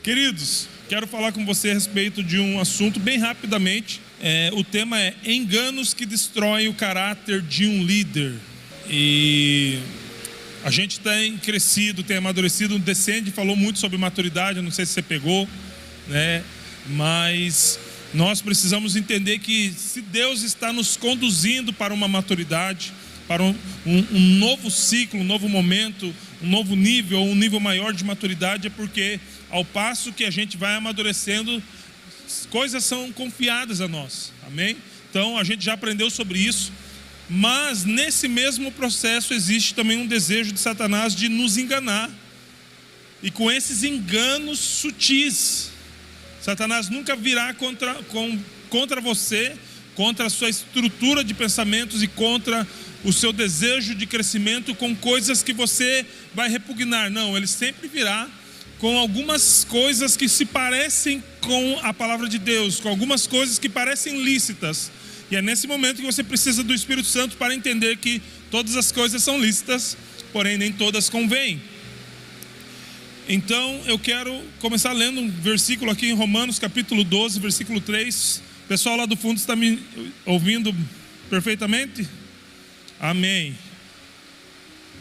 Queridos, quero falar com você a respeito de um assunto bem rapidamente. O tema é enganos que destroem o caráter de um líder. E a gente tem crescido, tem amadurecido. O Descende falou muito sobre maturidade, eu não sei se você pegou, né? Mas nós precisamos entender que se Deus está nos conduzindo para uma maturidade, para um novo ciclo, um novo momento, um novo nível, um nível maior de maturidade, é porque ao passo que a gente vai amadurecendo, coisas são confiadas a nós, amém? Então a gente já aprendeu sobre isso, mas nesse mesmo processo existe também um desejo de Satanás de nos enganar, e com esses enganos sutis, Satanás nunca virá contra você, contra a sua estrutura de pensamentos e contra o seu desejo de crescimento com coisas que você vai repugnar. Não, ele sempre virá com algumas coisas que se parecem com a palavra de Deus, com algumas coisas que parecem lícitas. E é nesse momento que você precisa do Espírito Santo para entender que todas as coisas são lícitas, porém nem todas convêm. Então eu quero começar lendo um versículo aqui em Romanos capítulo 12, versículo 3. O pessoal lá do fundo está me ouvindo perfeitamente? Amém.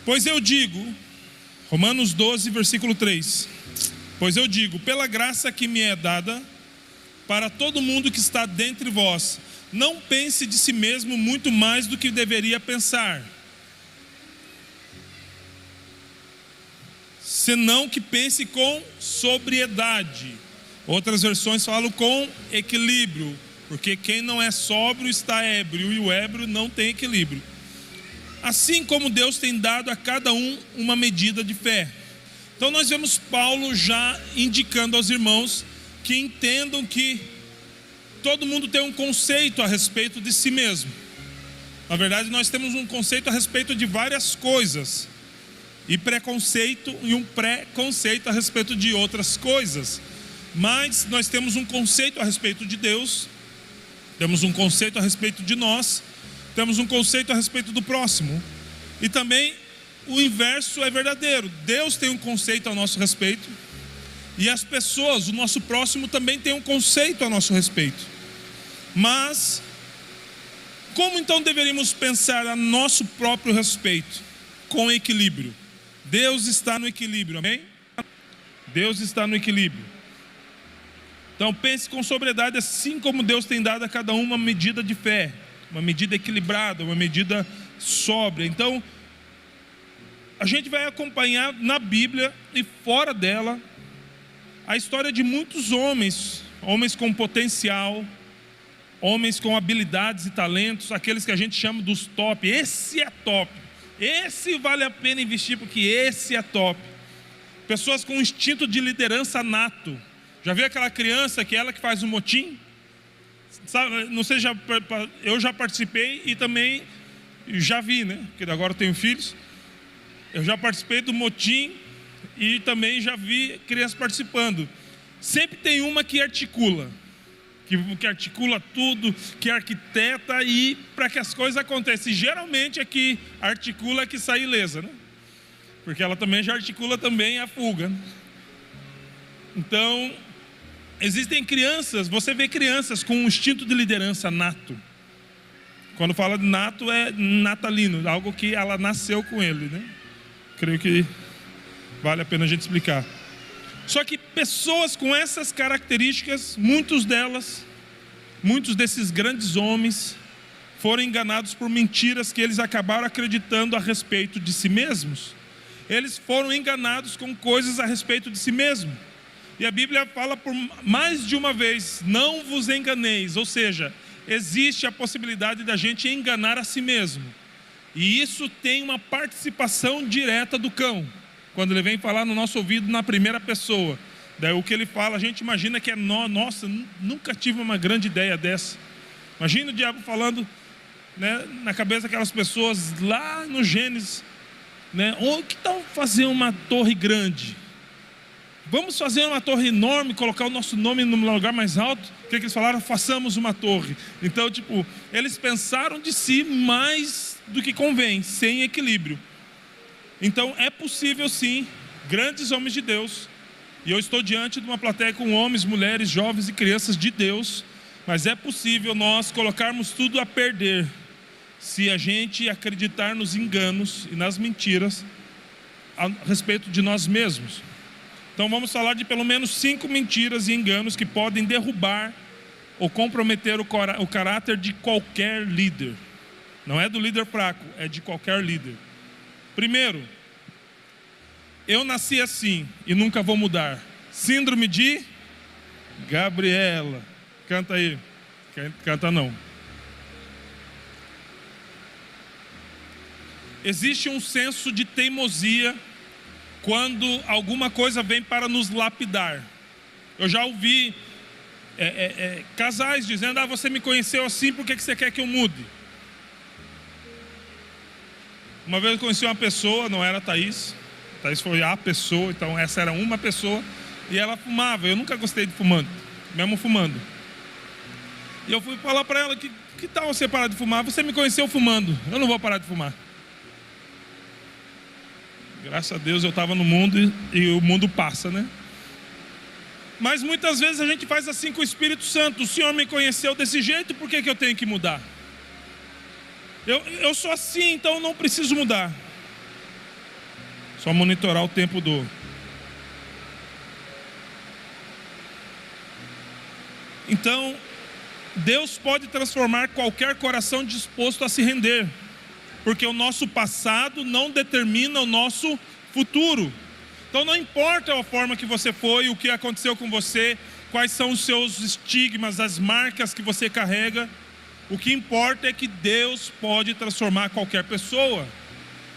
Pois eu digo, Romanos 12, versículo 3. Pois eu digo, pela graça que me é dada, para todo mundo que está dentre vós, não pense de si mesmo muito mais do que deveria pensar, senão que pense com sobriedade. Outras versões falam com equilíbrio, porque quem não é sóbrio está ébrio, e o ébrio não tem equilíbrio. Assim como Deus tem dado a cada um uma medida de fé. Então nós vemos Paulo já indicando aos irmãos que entendam que todo mundo tem um conceito a respeito de si mesmo. Na verdade nós temos um conceito a respeito de várias coisas, e um preconceito a respeito de outras coisas. Mas nós temos um conceito a respeito de Deus, temos um conceito a respeito de nós, temos um conceito a respeito do próximo. E também o inverso é verdadeiro. Deus tem um conceito a nosso respeito, e as pessoas, o nosso próximo, também tem um conceito a nosso respeito. Mas como então deveríamos pensar a nosso próprio respeito? Com equilíbrio. Deus está no equilíbrio, amém? Deus está no equilíbrio. Então pense com sobriedade, assim como Deus tem dado a cada um uma medida de fé, uma medida equilibrada, uma medida sóbria. Então a gente vai acompanhar na Bíblia e fora dela a história de muitos homens com potencial, homens com habilidades e talentos, aqueles que a gente chama dos top. Esse é top, esse vale a pena investir, porque esse é top. Pessoas com instinto de liderança nato. Já viu aquela criança que é ela que faz o motim? Sabe, não sei, eu já participei e também já vi, né? Porque agora eu tenho filhos. Eu já participei do motim e também já vi crianças participando. Sempre tem uma que articula, que articula tudo, que arquiteta, e para que as coisas aconteçam. E geralmente é que articula que sai ilesa, né? Porque ela também já articula também a fuga, né? Então existem crianças, você vê crianças com um instinto de liderança nato. Quando fala de nato, é natalino, algo que ela nasceu com ele, né? Creio que vale a pena a gente explicar. Só que pessoas com essas características, muitos desses grandes homens foram enganados por mentiras que eles acabaram acreditando a respeito de si mesmos. Eles foram enganados com coisas a respeito de si mesmos. E a Bíblia fala por mais de uma vez, não vos enganeis. Ou seja, existe a possibilidade da gente enganar a si mesmo. E isso tem uma participação direta do cão, quando ele vem falar no nosso ouvido na primeira pessoa. Daí o que ele fala, a gente imagina que é nossa, nunca tive uma grande ideia dessa. Imagina o diabo falando, né, na cabeça daquelas pessoas lá no Gênesis, né? Ou que tal fazer uma torre grande? Vamos fazer uma torre enorme, colocar o nosso nome no lugar mais alto. O que eles falaram? Façamos uma torre. Então, eles pensaram de si mais do que convém, sem equilíbrio. Então, é possível sim, grandes homens de Deus E eu estou diante de uma plateia com homens, mulheres, jovens e crianças de Deus, mas é possível nós colocarmos tudo a perder se a gente acreditar nos enganos e nas mentiras a respeito de nós mesmos. Então vamos falar de pelo menos 5 mentiras e enganos que podem derrubar ou comprometer o caráter de qualquer líder. Não é do líder fraco, é de qualquer líder. Primeiro, eu nasci assim e nunca vou mudar. Síndrome de Gabriela. Canta aí. Canta não. Existe um senso de teimosia quando alguma coisa vem para nos lapidar. Eu já ouvi casais dizendo: você me conheceu assim, por que você quer que eu mude? Uma vez eu conheci uma pessoa, não era a Thaís. Thaís foi a pessoa, então essa era uma pessoa. E ela fumava, eu nunca gostei de fumando, mesmo fumando. E eu fui falar para ela: que tal você parar de fumar? Você me conheceu fumando, eu não vou parar de fumar. Graças a Deus eu estava no mundo e o mundo passa, né? Mas muitas vezes a gente faz assim com o Espírito Santo. O Senhor me conheceu desse jeito, por que eu tenho que mudar? Eu sou assim, então eu não preciso mudar. Só monitorar o tempo do... Então, Deus pode transformar qualquer coração disposto a se render, porque o nosso passado não determina o nosso futuro. Então não importa a forma que você foi, o que aconteceu com você, quais são os seus estigmas, as marcas que você carrega. O que importa é que Deus pode transformar qualquer pessoa.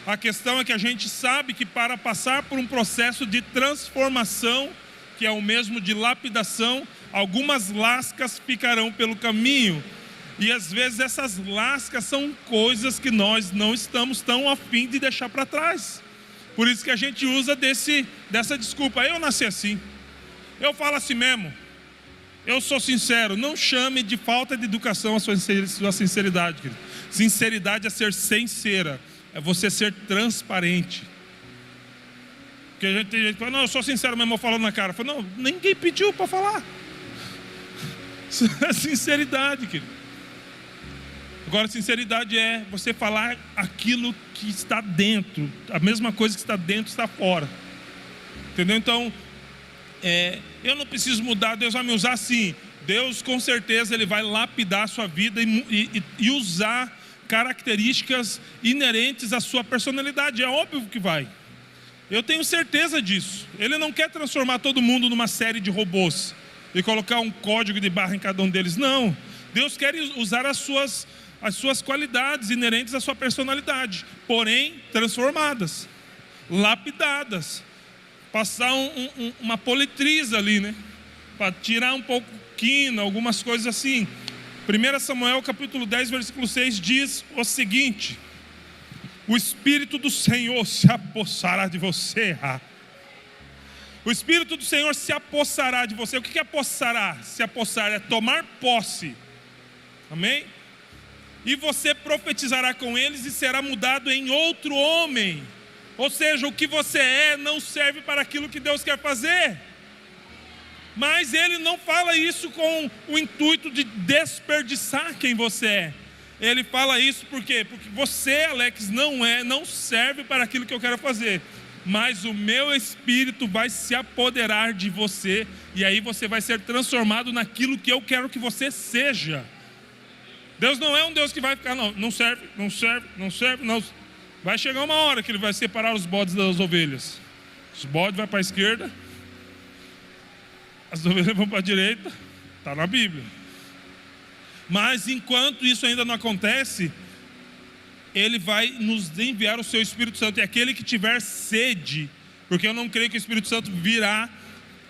A questão é que a gente sabe que para passar por um processo de transformação, que é o mesmo de lapidação, algumas lascas ficarão pelo caminho. E às vezes essas lascas são coisas que nós não estamos tão afim de deixar para trás. Por isso que a gente usa dessa desculpa: eu nasci assim, eu falo assim mesmo, eu sou sincero. Não chame de falta de educação a sua sinceridade, querido. Sinceridade é ser sincera, é você ser transparente. Porque a gente tem gente que fala: não, eu sou sincero mesmo, eu falo na cara. Eu falo: não, ninguém pediu para falar. Sinceridade, querido. Agora, sinceridade é você falar aquilo que está dentro. A mesma coisa que está dentro está fora. Entendeu? Então, eu não preciso mudar, Deus vai me usar sim. Deus com certeza Ele vai lapidar a sua vida e usar características inerentes à sua personalidade. É óbvio que vai. Eu tenho certeza disso. Ele não quer transformar todo mundo numa série de robôs e colocar um código de barra em cada um deles. Não. Deus quer usar as suas qualidades inerentes à sua personalidade, porém transformadas, lapidadas, passar uma politriz ali, né? Para tirar um pouco quina, algumas coisas assim. 1 Samuel capítulo 10 versículo 6 diz o seguinte: o Espírito do Senhor se apossará de você. O Espírito do Senhor se apossará de você. O que é apossará? Se apossar é tomar posse. Amém? E você profetizará com eles e será mudado em outro homem. Ou seja, o que você é não serve para aquilo que Deus quer fazer. Mas Ele não fala isso com o intuito de desperdiçar quem você é. Ele fala isso por quê? Porque você, Alex, não serve para aquilo que eu quero fazer. Mas o meu Espírito vai se apoderar de você. E aí você vai ser transformado naquilo que eu quero que você seja. Deus não é um Deus que vai ficar: não serve. Vai chegar uma hora que Ele vai separar os bodes das ovelhas. Os bodes vão para a esquerda, as ovelhas vão para a direita. Está na Bíblia. Mas enquanto isso ainda não acontece, Ele vai nos enviar o seu Espírito Santo. E aquele que tiver sede, porque eu não creio que o Espírito Santo virá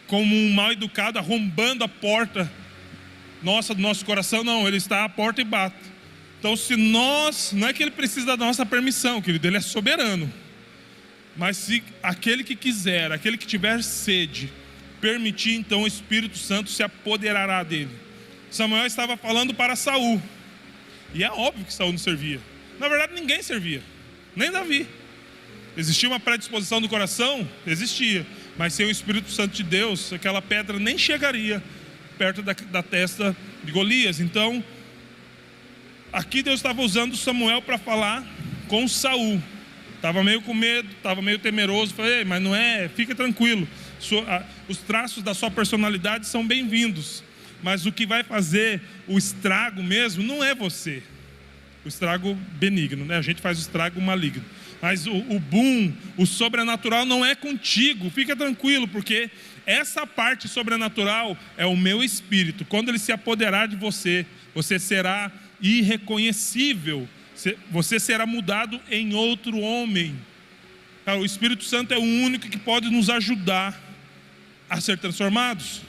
como um mal educado, arrombando a porta do nosso coração. Não, Ele está à porta e bate. Então não é que Ele precisa da nossa permissão, querido, Ele é soberano. Mas se aquele que quiser, aquele que tiver sede, permitir, então o Espírito Santo se apoderará dele. Samuel estava falando para Saul, e é óbvio que Saul não servia. Na verdade ninguém servia, nem Davi. Existia uma predisposição do coração? Existia. Mas sem o Espírito Santo de Deus, aquela pedra nem chegaria perto da testa de Golias. Então, aqui Deus estava usando Samuel para falar com Saul. Estava meio com medo, estava meio temeroso. Falei, mas não é, fica tranquilo. Os traços da sua personalidade são bem-vindos. Mas o que vai fazer o estrago mesmo não é você. O estrago benigno, né? A gente faz o estrago maligno. Mas o boom, o sobrenatural não é contigo. Fica tranquilo, porque essa parte sobrenatural é o meu espírito. Quando ele se apoderar de você, você será irreconhecível. Você será mudado em outro homem. O Espírito Santo é o único que pode nos ajudar a ser transformados.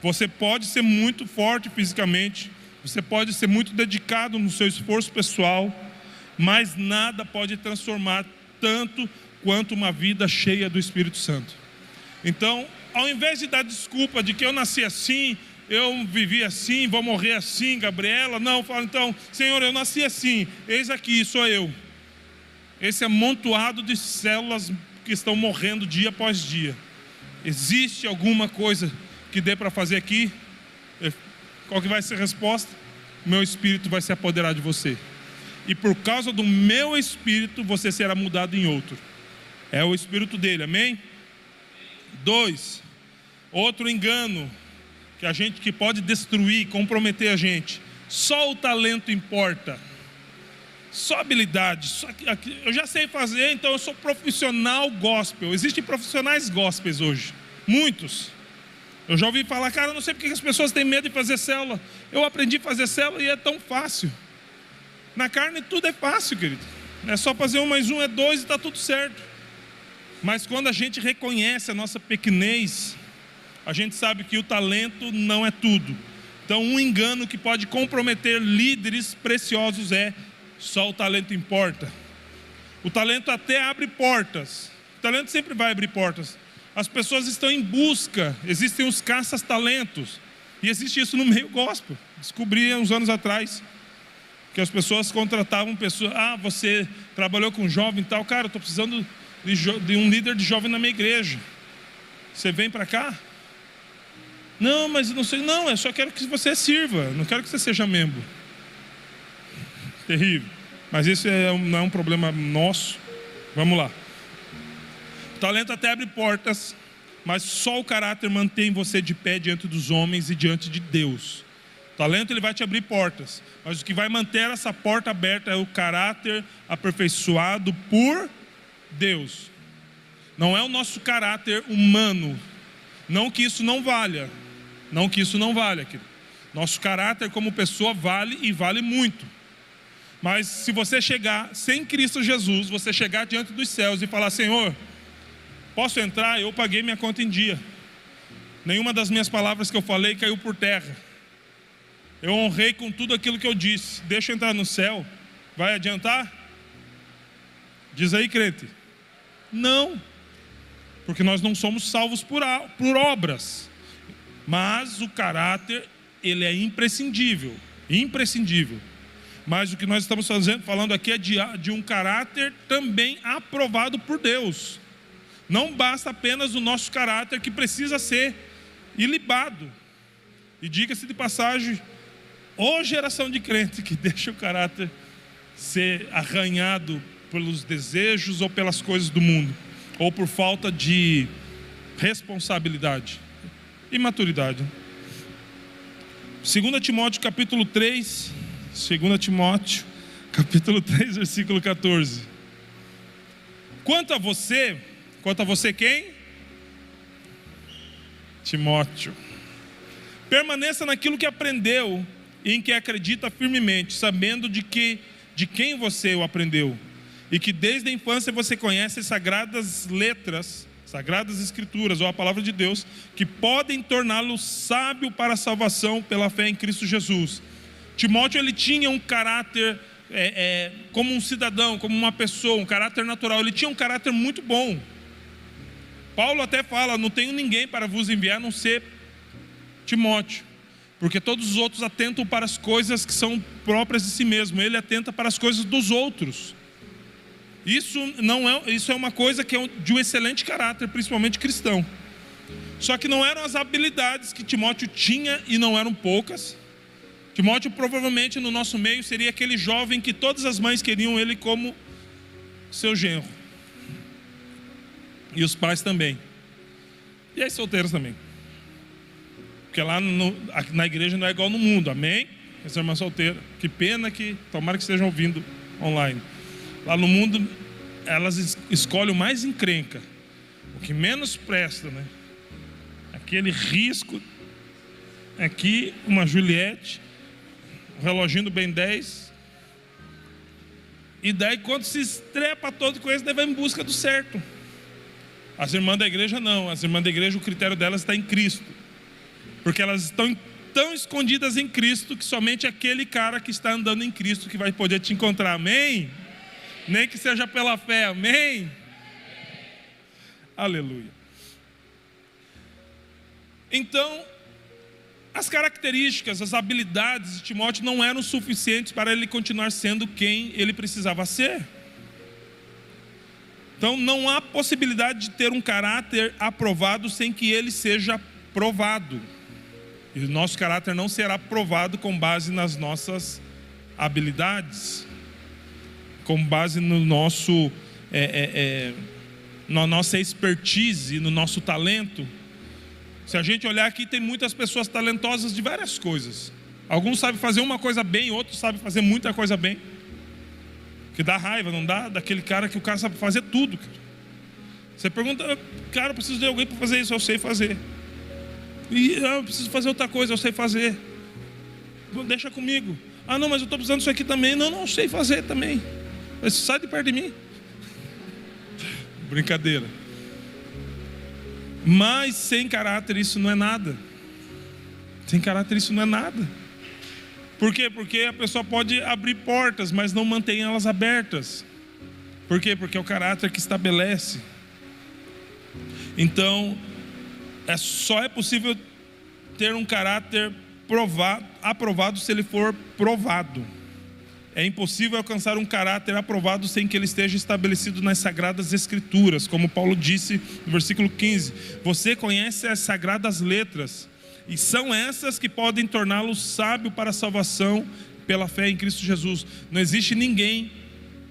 Você pode ser muito forte fisicamente, você pode ser muito dedicado no seu esforço pessoal, mas nada pode transformar tanto quanto uma vida cheia do Espírito Santo. Então, ao invés de dar desculpa de que eu nasci assim, eu vivi assim, vou morrer assim, Gabriela, não, fala então, Senhor, eu nasci assim, eis aqui, sou eu. Esse amontoado de células que estão morrendo dia após dia. Existe alguma coisa que dê para fazer aqui? Qual que vai ser a resposta? Meu Espírito vai se apoderar de você. E por causa do meu Espírito, você será mudado em outro. É o Espírito dele, amém? 2, outro engano que pode destruir, comprometer a gente. Só o talento importa. Só habilidade. Eu já sei fazer, então eu sou profissional gospel. Existem profissionais gospels hoje. Muitos. Eu já ouvi falar, cara, eu não sei porque as pessoas têm medo de fazer célula. Eu aprendi a fazer célula e é tão fácil. Na carne tudo é fácil, querido. É só fazer 1 mais 1 é 2 e está tudo certo. Mas quando a gente reconhece a nossa pequenez, a gente sabe que o talento não é tudo. Então um engano que pode comprometer líderes preciosos é: só o talento importa. O talento até abre portas. O talento sempre vai abrir portas. As pessoas estão em busca. Existem os caças-talentos. E existe isso no meio gospel. Descobri há uns anos atrás que as pessoas contratavam pessoas. Ah, você trabalhou com jovem e tal. Cara, eu estou precisando de um líder de jovem na minha igreja. Você vem para cá? Não, mas não sei. Não, eu só quero que você sirva. Não quero que você seja membro. Terrível. Mas isso não é um problema nosso. Vamos lá. O talento até abre portas, mas só o caráter mantém você de pé diante dos homens e diante de Deus. O talento ele vai te abrir portas, mas o que vai manter essa porta aberta é o caráter aperfeiçoado por Deus. Não é o nosso caráter humano. Não que isso não valha. Não que isso não valha, querido. Nosso caráter como pessoa vale e vale muito. Mas se você chegar sem Cristo Jesus, você chegar diante dos céus e falar: Senhor, posso entrar? Eu paguei minha conta em dia. Nenhuma das minhas palavras que eu falei caiu por terra. Eu honrei com tudo aquilo que eu disse. Deixa eu entrar no céu. Vai adiantar? Diz aí, crente. Não. Porque nós não somos salvos por obras. Mas o caráter, ele é imprescindível. Imprescindível. Mas o que nós estamos falando aqui é de um caráter também aprovado por Deus. Não basta apenas o nosso caráter, que precisa ser ilibado. E diga-se de passagem, ô geração de crente que deixa o caráter ser arranhado pelos desejos ou pelas coisas do mundo, ou por falta de responsabilidade e maturidade. 2 Timóteo capítulo 3, 2 Timóteo capítulo 3, versículo 14. Quanto a você quem? Timóteo. Permaneça naquilo que aprendeu e em que acredita firmemente, sabendo de quem você o aprendeu, e que desde a infância você conhece as sagradas letras, sagradas escrituras, ou a palavra de Deus, que podem torná-lo sábio para a salvação pela fé em Cristo Jesus. Timóteo, ele tinha um caráter, como um cidadão, como uma pessoa, um caráter natural. Ele tinha um caráter muito bom. Paulo até fala: não tenho ninguém para vos enviar a não ser Timóteo, porque todos os outros atentam para as coisas que são próprias de si mesmo. Ele atenta para as coisas dos outros. Isso é uma coisa que é de um excelente caráter, principalmente cristão. Só que não eram as habilidades que Timóteo tinha, e não eram poucas. Timóteo provavelmente no nosso meio seria aquele jovem que todas as mães queriam ele como seu genro. E os pais também. E as solteiros também. Porque lá na igreja não é igual no mundo, amém? Essa irmã solteira, que pena que, tomara que estejam ouvindo online. Lá no mundo, elas escolhem o mais encrenca, o que menos presta, né? Aquele risco, aqui uma Juliette, um reloginho do Ben 10, e daí quando se estrepa todo com isso, daí vai em busca do certo. As irmãs da igreja não, as irmãs da igreja o critério delas está em Cristo, porque elas estão tão escondidas em Cristo que somente aquele cara que está andando em Cristo que vai poder te encontrar, amém? Nem que seja pela fé, amém? Aleluia. Então, as características, as habilidades de Timóteo não eram suficientes para ele continuar sendo quem ele precisava ser. Então não há possibilidade de ter um caráter aprovado sem que ele seja provado. E o nosso caráter não será provado com base nas nossas habilidades, com base no nosso, na nossa expertise, no nosso talento. Se a gente olhar aqui, tem muitas pessoas talentosas de várias coisas. Alguns sabem fazer uma coisa bem, outros sabem fazer muita coisa bem. Que dá raiva, não dá? Daquele cara que o cara sabe fazer tudo, cara. Você pergunta, cara, eu preciso de alguém para fazer isso, eu sei fazer. E eu preciso fazer outra coisa, eu sei fazer. Deixa comigo. Ah, não, mas eu estou precisando disso aqui também. Não, eu sei fazer também. Mas sai de perto de mim. Brincadeira. Mas sem caráter isso não é nada. Sem caráter isso não é nada. Por quê? Porque a pessoa pode abrir portas, mas não mantém elas abertas. Por quê? Porque é o caráter que estabelece. Então, só é possível ter um caráter aprovado se ele for provado. É impossível alcançar um caráter aprovado sem que ele esteja estabelecido nas Sagradas Escrituras, como Paulo disse no versículo 15: você conhece as Sagradas Letras, e são essas que podem torná-lo sábio para a salvação pela fé em Cristo Jesus. Não existe ninguém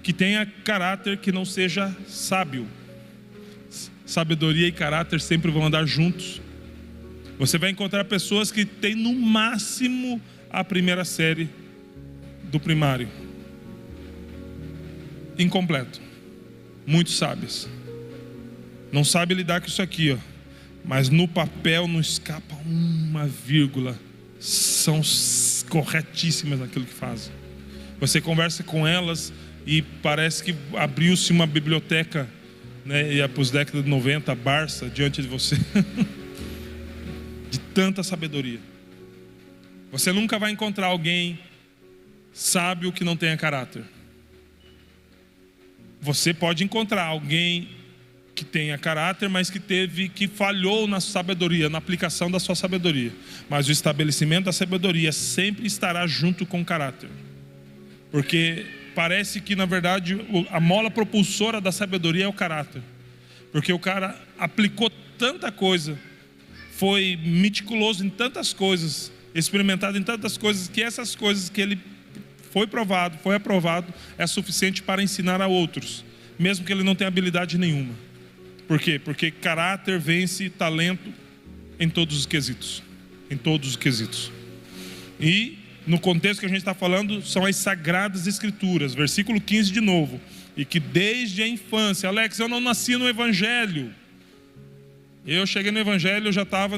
que tenha caráter que não seja sábio. Sabedoria e caráter sempre vão andar juntos. Você vai encontrar pessoas que têm no máximo a primeira série do primário, incompleto, muito sábios, não sabe lidar com isso aqui, ó. Mas no papel não escapa uma vírgula, são corretíssimas naquilo que fazem. Você conversa com elas e parece que abriu-se uma biblioteca, né, e é para os décadas de 90, a Barça diante de você, de tanta sabedoria. Você nunca vai encontrar alguém sábio que não tenha caráter. Você pode encontrar alguém que tenha caráter, mas que falhou na sabedoria, na aplicação da sua sabedoria. Mas o estabelecimento da sabedoria sempre estará junto com o caráter. Porque parece que, na verdade, a mola propulsora da sabedoria é o caráter. Porque o cara aplicou tanta coisa, foi meticuloso em tantas coisas, experimentado em tantas coisas, que essas coisas que ele foi aprovado, é suficiente para ensinar a outros, mesmo que ele não tenha habilidade nenhuma. Por quê? Porque caráter vence talento em todos os quesitos. Em todos os quesitos. E no contexto que a gente está falando, são as Sagradas Escrituras. Versículo 15 de novo. E que desde a infância... Alex, eu não nasci no Evangelho. Eu cheguei no Evangelho, eu já estava,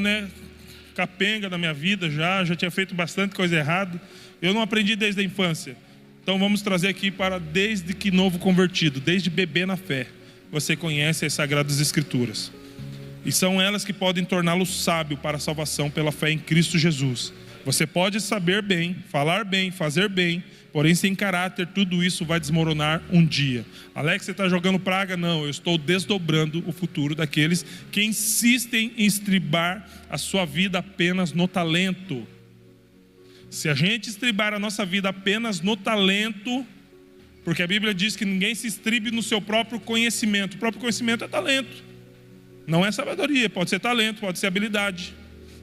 capenga da minha vida, já tinha feito bastante coisa errada. Eu não aprendi desde a infância. Então vamos trazer aqui para desde que novo convertido, desde bebê na fé. Você conhece as Sagradas Escrituras. E são elas que podem torná-lo sábio para a salvação pela fé em Cristo Jesus. Você pode saber bem, falar bem, fazer bem, porém sem caráter, tudo isso vai desmoronar um dia. Alex, você está jogando praga? Não, eu estou desdobrando o futuro daqueles que insistem em estribar a sua vida apenas no talento. Se a gente estribar a nossa vida apenas no talento, porque a Bíblia diz que ninguém se estribe no seu próprio conhecimento. O próprio conhecimento é talento. Não é sabedoria, pode ser talento, pode ser habilidade.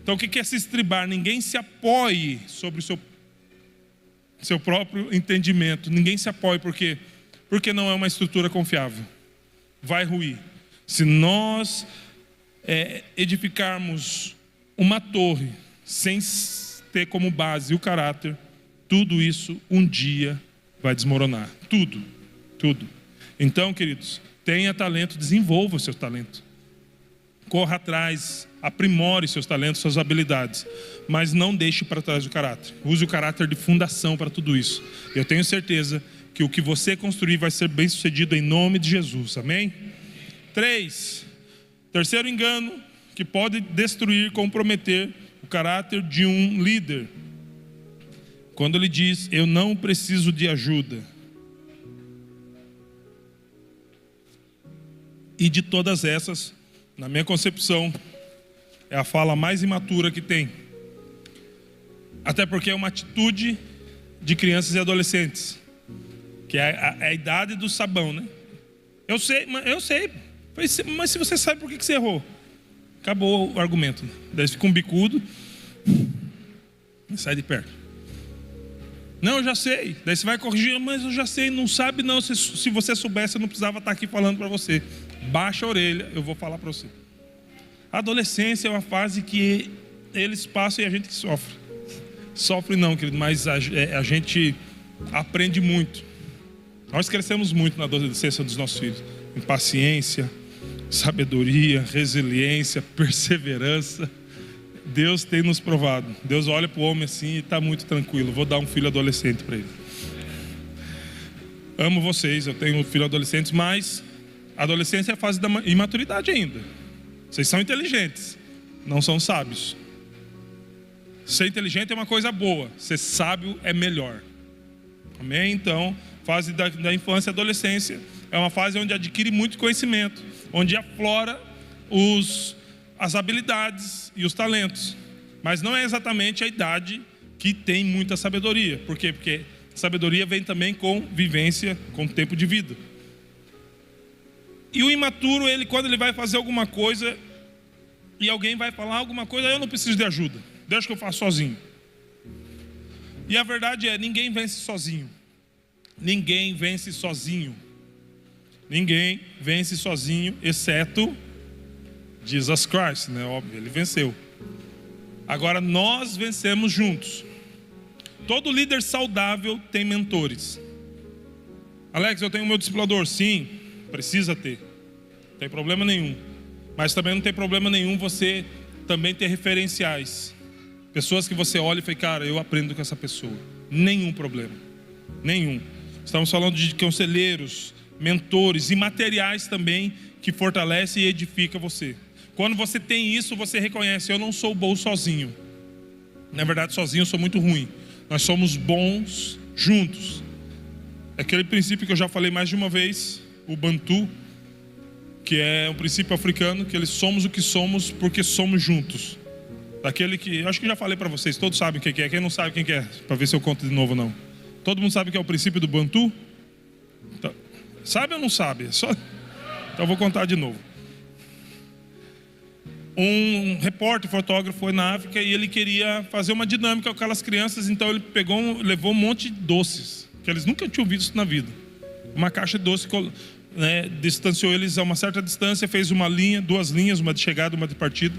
Então o que é se estribar? Ninguém se apoie sobre o seu próprio entendimento. Ninguém se apoie, por quê? Porque não é uma estrutura confiável. Vai ruir. Se nós edificarmos uma torre sem ter como base o caráter, tudo isso um dia vai desmoronar. Tudo. Então, queridos, tenha talento, desenvolva o seu talento. Corra atrás, aprimore seus talentos, suas habilidades, mas não deixe para trás o caráter. Use o caráter de fundação para tudo isso. Eu tenho certeza que o que você construir vai ser bem sucedido em nome de Jesus, amém? 3, terceiro engano que pode destruir, comprometer o caráter de um líder. Quando ele diz, eu não preciso de ajuda. E de todas essas, na minha concepção, é a fala mais imatura que tem. Até porque é uma atitude de crianças e adolescentes, que é a idade do sabão, né? Eu sei. Mas se você sabe por que você errou, acabou o argumento, né? Daí fica um bicudo e sai de perto. Não, eu já sei. Daí você vai corrigir, mas eu já sei. Não sabe não, se você soubesse eu não precisava estar aqui falando para você. Baixa a orelha, eu vou falar para você. A adolescência é uma fase que eles passam e a gente que sofre. Sofre não, querido, mas a gente aprende muito. Nós crescemos muito na adolescência dos nossos filhos. Em paciência, sabedoria, resiliência, perseverança. Deus tem nos provado. Deus olha para o homem assim e está muito tranquilo. Vou dar um filho adolescente para ele. Amo vocês, eu tenho um filho adolescente, mas a adolescência é a fase da imaturidade ainda. Vocês são inteligentes, não são sábios. Ser inteligente é uma coisa boa, ser sábio é melhor. Amém? Então, fase da infância e adolescência é uma fase onde adquire muito conhecimento, onde aflora as habilidades e os talentos. Mas não é exatamente a idade que tem muita sabedoria. Por quê? Porque sabedoria vem também com vivência, com tempo de vida. E o imaturo, quando ele vai fazer alguma coisa e alguém vai falar alguma coisa, eu não preciso de ajuda, deixa que eu faço sozinho. E a verdade é, ninguém vence sozinho. Ninguém vence sozinho. Ninguém vence sozinho, exceto Jesus Christ, né? Óbvio, ele venceu. Agora nós vencemos juntos. Todo líder saudável tem mentores. Alex, eu tenho o meu discipulador. Sim, precisa ter. Não tem problema nenhum. Mas também não tem problema nenhum você também ter referenciais. Pessoas que você olha e fala, cara, eu aprendo com essa pessoa. Nenhum problema. Nenhum. Estamos falando de conselheiros, mentores e materiais também que fortalecem e edificam você. Quando você tem isso, você reconhece, eu não sou bom sozinho. Na verdade, sozinho eu sou muito ruim. Nós somos bons juntos. Aquele princípio que eu já falei mais de uma vez, o Bantu, que é um princípio africano, que eles somos o que somos porque somos juntos. Daquele que, acho que já falei para vocês, todos sabem o que é. Quem não sabe quem que é, para ver se eu conto de novo ou não. Todo mundo sabe o que é o princípio do Bantu? Então, sabe ou não sabe? Então eu vou contar de novo. Um repórter, fotógrafo foi na África e ele queria fazer uma dinâmica com aquelas crianças. Então ele levou um monte de doces, que eles nunca tinham visto na vida. Uma caixa de doce, né, distanciou eles a uma certa distância, fez uma linha, duas linhas, uma de chegada, uma de partida.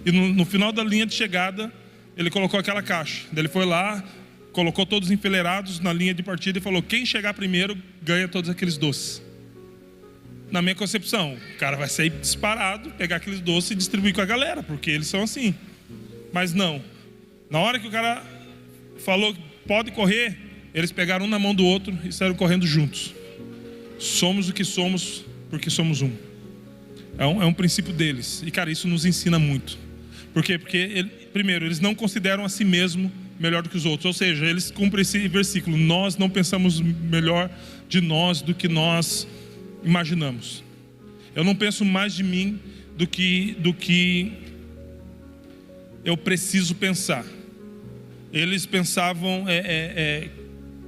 E no final da linha de chegada, ele colocou aquela caixa. Daí ele foi lá, colocou todos enfileirados na linha de partida e falou, quem chegar primeiro ganha todos aqueles doces. Na minha concepção, o cara vai sair disparado, pegar aqueles doces e distribuir com a galera, porque eles são assim. Mas não. Na hora que o cara falou, pode correr, eles pegaram um na mão do outro e saíram correndo juntos. Somos o que somos porque somos um. É um princípio deles. E cara, isso nos ensina muito. Por quê? Porque, primeiro, eles não consideram a si mesmo melhor do que os outros. Ou seja, eles cumprem esse versículo. Nós não pensamos melhor de nós do que nós imaginamos. Eu não penso mais de mim do que eu preciso pensar. Eles pensavam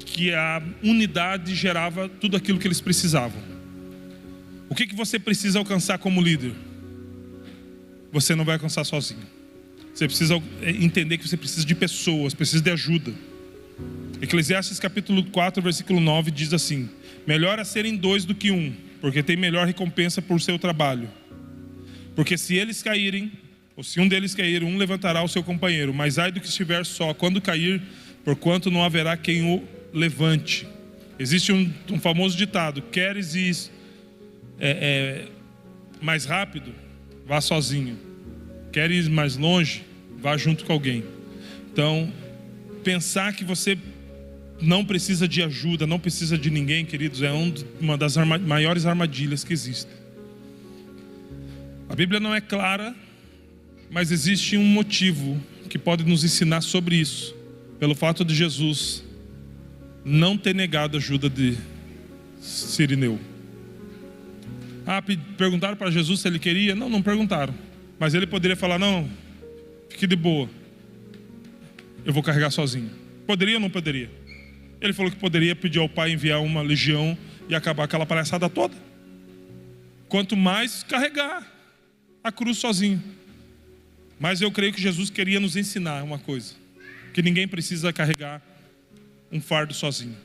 que a unidade gerava tudo aquilo que eles precisavam. O que você precisa alcançar como líder? você não vai alcançar sozinho. Você precisa entender que você precisa de pessoas, precisa de ajuda. Eclesiastes capítulo 4, versículo 9 diz assim: melhor é serem dois do que um, porque tem melhor recompensa por seu trabalho. Porque se eles caírem, ou se um deles cair, um levantará o seu companheiro. Mas ai do que estiver só, quando cair, porquanto não haverá quem o levante. Existe um famoso ditado: queres ir mais rápido? Vá sozinho. Queres ir mais longe? Vá junto com alguém. Então, pensar que você não precisa de ajuda, não precisa de ninguém, queridos, é uma das maiores armadilhas que existem. A Bíblia não é clara, mas existe um motivo que pode nos ensinar sobre isso, pelo fato de Jesus não ter negado a ajuda de Cirineu. Perguntaram para Jesus se ele queria? Não perguntaram. Mas ele poderia falar: não, fique de boa, eu vou carregar sozinho. Poderia ou não poderia? Ele falou que poderia pedir ao Pai enviar uma legião e acabar aquela palhaçada toda. Quanto mais carregar a cruz sozinho. Mas eu creio que Jesus queria nos ensinar uma coisa: que ninguém precisa carregar um fardo sozinho.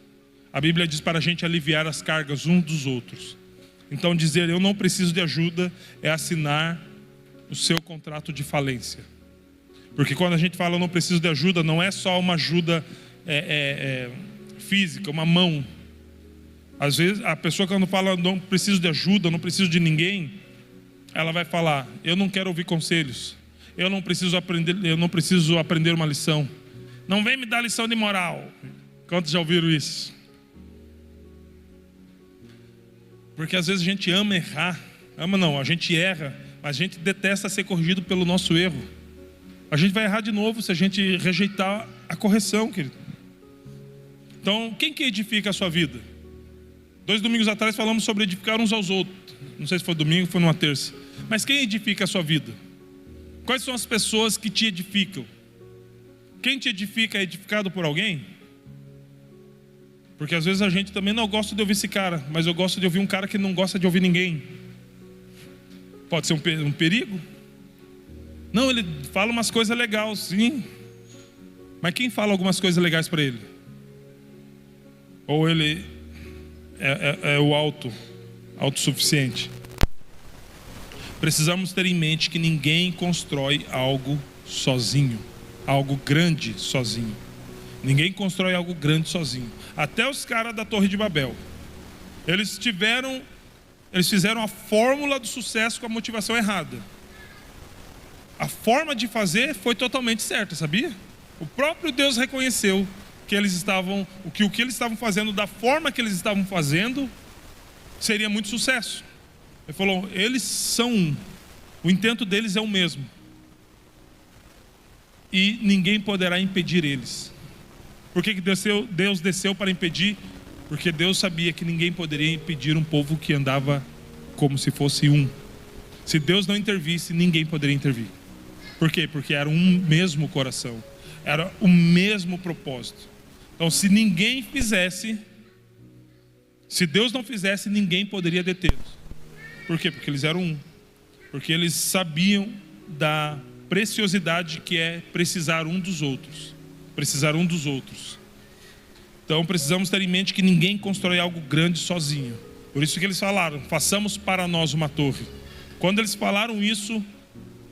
A Bíblia diz para a gente aliviar as cargas uns dos outros. Então dizer eu não preciso de ajuda é assinar o seu contrato de falência. Porque quando a gente fala eu não preciso de ajuda, não é só uma ajuda física, uma mão. Às vezes a pessoa, quando fala não preciso de ajuda, não preciso de ninguém, ela vai falar: eu não quero ouvir conselhos, eu não preciso aprender uma lição, não vem me dar lição de moral. Quantos já ouviram isso? Porque às vezes a gente ama errar. A gente erra, mas a gente detesta ser corrigido pelo nosso erro. A gente vai errar de novo se a gente rejeitar a correção, querido. Então, quem que edifica a sua vida? 2 domingos atrás falamos sobre edificar uns aos outros. Não sei se foi domingo ou foi numa terça. Mas quem edifica a sua vida? Quais são as pessoas que te edificam? Quem te edifica é edificado por alguém? Porque às vezes a gente também não gosta de ouvir esse cara, mas eu gosto de ouvir um cara que não gosta de ouvir ninguém. Pode ser um perigo? Não, ele fala umas coisas legais, sim. Mas quem fala algumas coisas legais para ele? Ou ele é o autossuficiente? Precisamos ter em mente que ninguém constrói algo sozinho, algo grande sozinho. Ninguém constrói algo grande sozinho. Até os caras da Torre de Babel, eles fizeram a fórmula do sucesso com a motivação errada. A forma de fazer foi totalmente certa, sabia? O próprio Deus reconheceu que o que eles estavam fazendo, da forma que eles estavam fazendo, seria muito sucesso. Ele falou: eles são um, o intento deles é o mesmo, e ninguém poderá impedir eles. Por que Deus desceu para impedir? Porque Deus sabia que ninguém poderia impedir um povo que andava como se fosse um. Se Deus não intervisse, ninguém poderia intervir. Por quê? Porque era um mesmo coração, era o mesmo propósito. Então, se Deus não fizesse, ninguém poderia detê-los. Por quê? Porque eles eram um. Porque eles sabiam da preciosidade que é precisar um dos outros. Precisar um dos outros. Então precisamos ter em mente que ninguém constrói algo grande sozinho. Por isso que eles falaram: façamos para nós uma torre. Quando eles falaram isso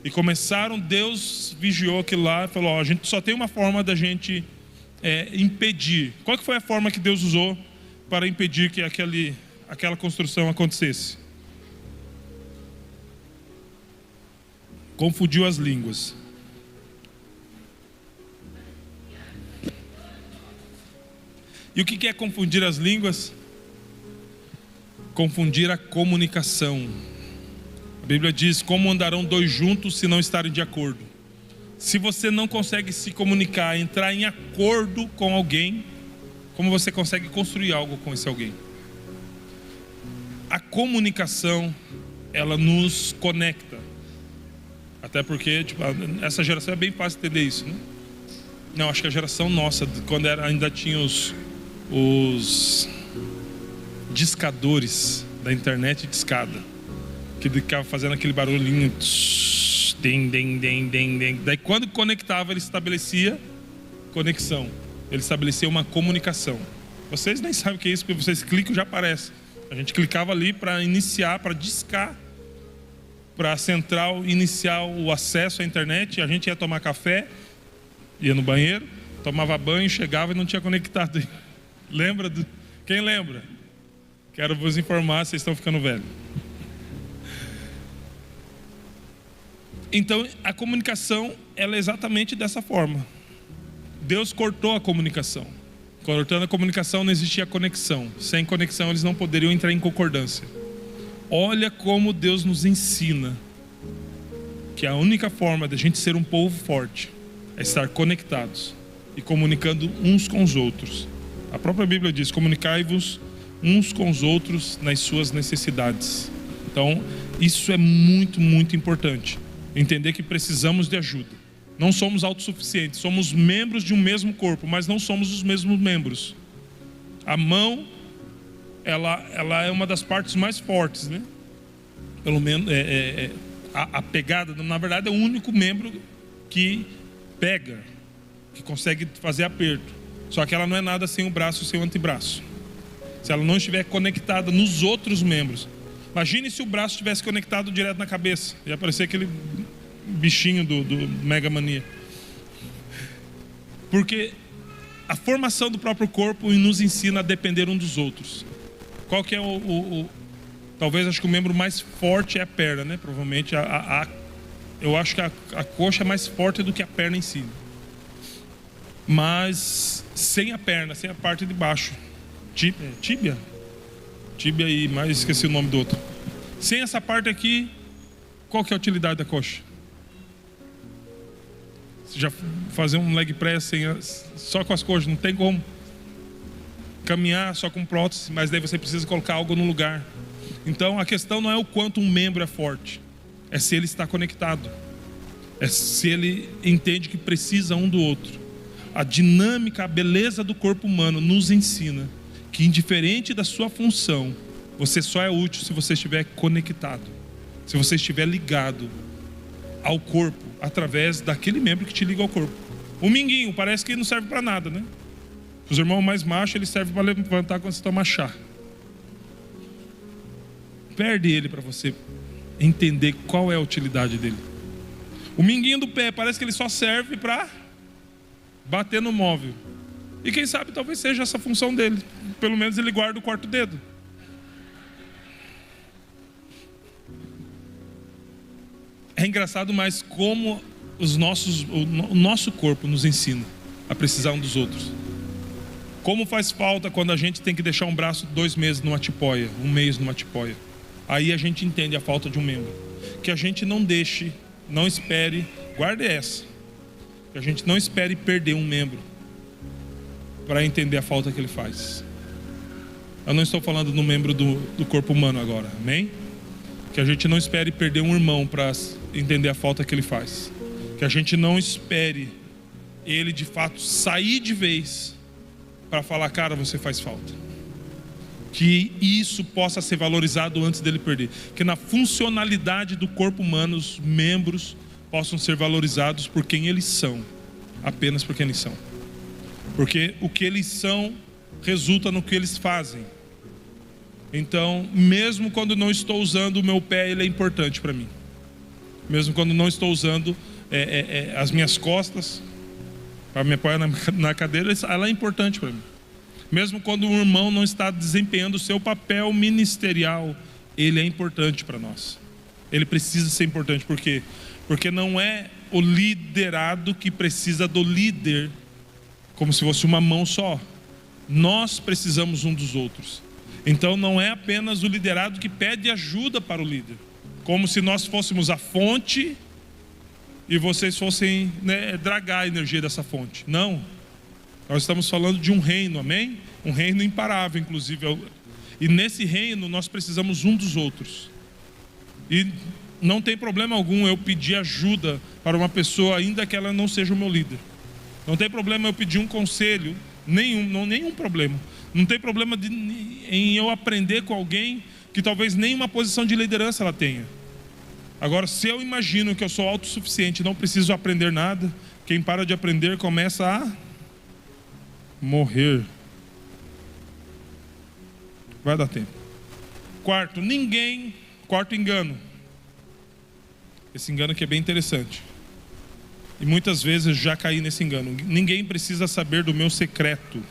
e começaram, Deus vigiou aquilo lá e falou: a gente só tem uma forma da gente impedir. Qual que foi a forma que Deus usou para impedir que aquela construção acontecesse? Confundiu as línguas. E o que é confundir as línguas? Confundir a comunicação. A Bíblia diz: como andarão dois juntos se não estarem de acordo? Se você não consegue se comunicar, entrar em acordo com alguém, como você consegue construir algo com esse alguém? A comunicação, ela nos conecta. Até porque essa geração é bem fácil entender isso, né? Não, acho que a geração nossa, quando ainda tinha os discadores da internet discada, que ficava fazendo aquele barulhinho, Daí quando conectava, ele estabelecia conexão. Ele estabelecia uma comunicação. Vocês nem sabem o que é isso, porque vocês clicam e já aparece. A gente clicava ali para iniciar, para discar, para a central iniciar o acesso à internet. A gente ia tomar café, ia no banheiro, tomava banho, chegava e não tinha conectado. Lembra? Quem lembra? Quero vos informar, vocês estão ficando velhos. Então, a comunicação, ela é exatamente dessa forma. Deus cortou a comunicação. Cortando a comunicação, não existia conexão. Sem conexão, eles não poderiam entrar em concordância. Olha como Deus nos ensina que a única forma de a gente ser um povo forte é estar conectados e comunicando uns com os outros. A própria Bíblia diz: comunicai-vos uns com os outros nas suas necessidades. Então, isso é muito, muito importante. Entender que precisamos de ajuda. Não somos autossuficientes, somos membros de um mesmo corpo, mas não somos os mesmos membros. A mão, ela é uma das partes mais fortes, né? Pelo menos a pegada, na verdade, é o único membro que pega, que consegue fazer aperto. Só que ela não é nada sem o braço e sem o antebraço. Se ela não estiver conectada nos outros membros. Imagine se o braço estivesse conectado direto na cabeça. Ia aparecer aquele bichinho do Mega Mania. Porque a formação do próprio corpo nos ensina a depender um dos outros. Qual que é talvez, acho que o membro mais forte é a perna, né? Provavelmente eu acho que a coxa é mais forte do que a perna em si. Mas sem a perna, sem a parte de baixo, tíbia e mais esqueci o nome do outro. Sem essa parte aqui, qual que é a utilidade da coxa? Você já fazer um leg press só com as coxas, não tem como. Caminhar só com prótese, mas daí você precisa colocar algo no lugar. Então a questão não é o quanto um membro é forte, é se ele está conectado, é se ele entende que precisa um do outro. A dinâmica, a beleza do corpo humano nos ensina que, indiferente da sua função, você só é útil se você estiver conectado, se você estiver ligado ao corpo através daquele membro que te liga ao corpo. O minguinho parece que não serve para nada, né? Os irmãos mais machos, ele serve para levantar quando você toma chá. Perde ele para você entender qual é a utilidade dele. O minguinho do pé parece que ele só serve para bater no móvel. E quem sabe talvez seja essa a função dele. Pelo menos ele guarda o quarto dedo. É engraçado, mas como o nosso corpo nos ensina a precisar um dos outros. Como faz falta quando a gente tem que deixar um braço 2 meses numa tipóia, 1 mês numa tipóia. Aí a gente entende a falta de um membro. Que a gente não deixe, não espere, guarde essa. Que a gente não espere perder um membro para entender a falta que ele faz. Eu não estou falando no membro do corpo humano agora, amém? Que a gente não espere perder um irmão para entender a falta que ele faz. Que a gente não espere ele de fato sair de vez para falar: cara, você faz falta. Que isso possa ser valorizado antes dele perder. Que na funcionalidade do corpo humano os membros possam ser valorizados por quem eles são, apenas por quem eles são. Porque o que eles são resulta no que eles fazem. Então, mesmo quando não estou usando o meu pé, ele é importante para mim. Mesmo quando não estou usando as minhas costas para me apoiar na cadeira, ela é importante para mim. Mesmo quando um irmão não está desempenhando o seu papel ministerial, ele é importante para nós. Ele precisa ser importante. Por quê? Porque não é o liderado que precisa do líder como se fosse uma mão só. Nós precisamos um dos outros. Então não é apenas o liderado que pede ajuda para o líder, como se nós fôssemos a fonte e vocês fossem, dragar a energia dessa fonte. Não. Nós estamos falando de um reino, amém? Um reino imparável, inclusive. E nesse reino nós precisamos um dos outros. E não tem problema algum eu pedir ajuda para uma pessoa, ainda que ela não seja o meu líder. Não tem problema eu pedir um conselho, nenhum problema. Não tem problema em eu aprender com alguém que talvez nenhuma posição de liderança ela tenha. Agora, se eu imagino que eu sou autossuficiente e não preciso aprender nada, quem para de aprender começa a morrer. Vai dar tempo. Quarto engano. Esse engano aqui é bem interessante. E muitas vezes eu já caí nesse engano. Ninguém precisa saber do meu secreto.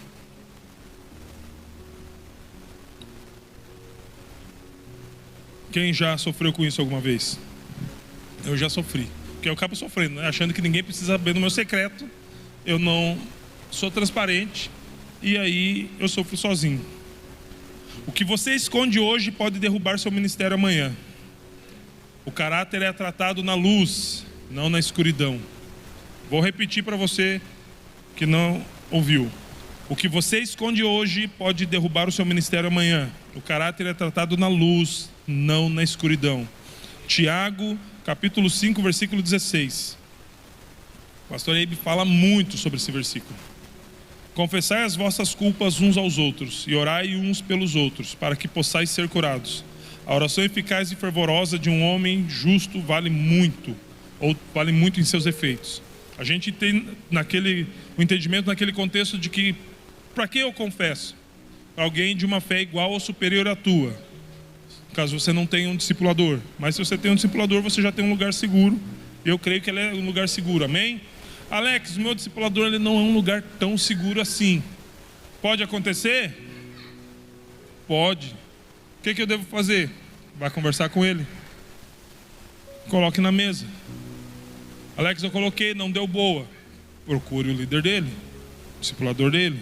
Quem já sofreu com isso alguma vez? Eu já sofri. Porque eu acabo sofrendo, né? Achando que ninguém precisa saber do meu secreto. Eu não sou transparente. E aí eu sofro sozinho. O que você esconde hoje pode derrubar seu ministério amanhã. O caráter é tratado na luz, não na escuridão. Vou repetir para você que não ouviu. O que você esconde hoje pode derrubar o seu ministério amanhã. O caráter é tratado na luz, não na escuridão. Tiago, capítulo 5, versículo 16. O pastor Eibe fala muito sobre esse versículo. Confessai as vossas culpas uns aos outros e orai uns pelos outros, para que possais ser curados. A oração eficaz e fervorosa de um homem justo vale muito, ou vale muito em seus efeitos. A gente tem o entendimento naquele contexto de que, para que eu confesso? Alguém de uma fé igual ou superior à tua, caso você não tenha um discipulador. Mas se você tem um discipulador, você já tem um lugar seguro. Eu creio que ele é um lugar seguro, amém? Alex, o meu discipulador ele não é um lugar tão seguro assim. Pode acontecer? Pode. O que eu devo fazer? Vai conversar com ele. Coloque na mesa. Alex, eu coloquei, não deu boa. Procure o líder dele, o discipulador dele.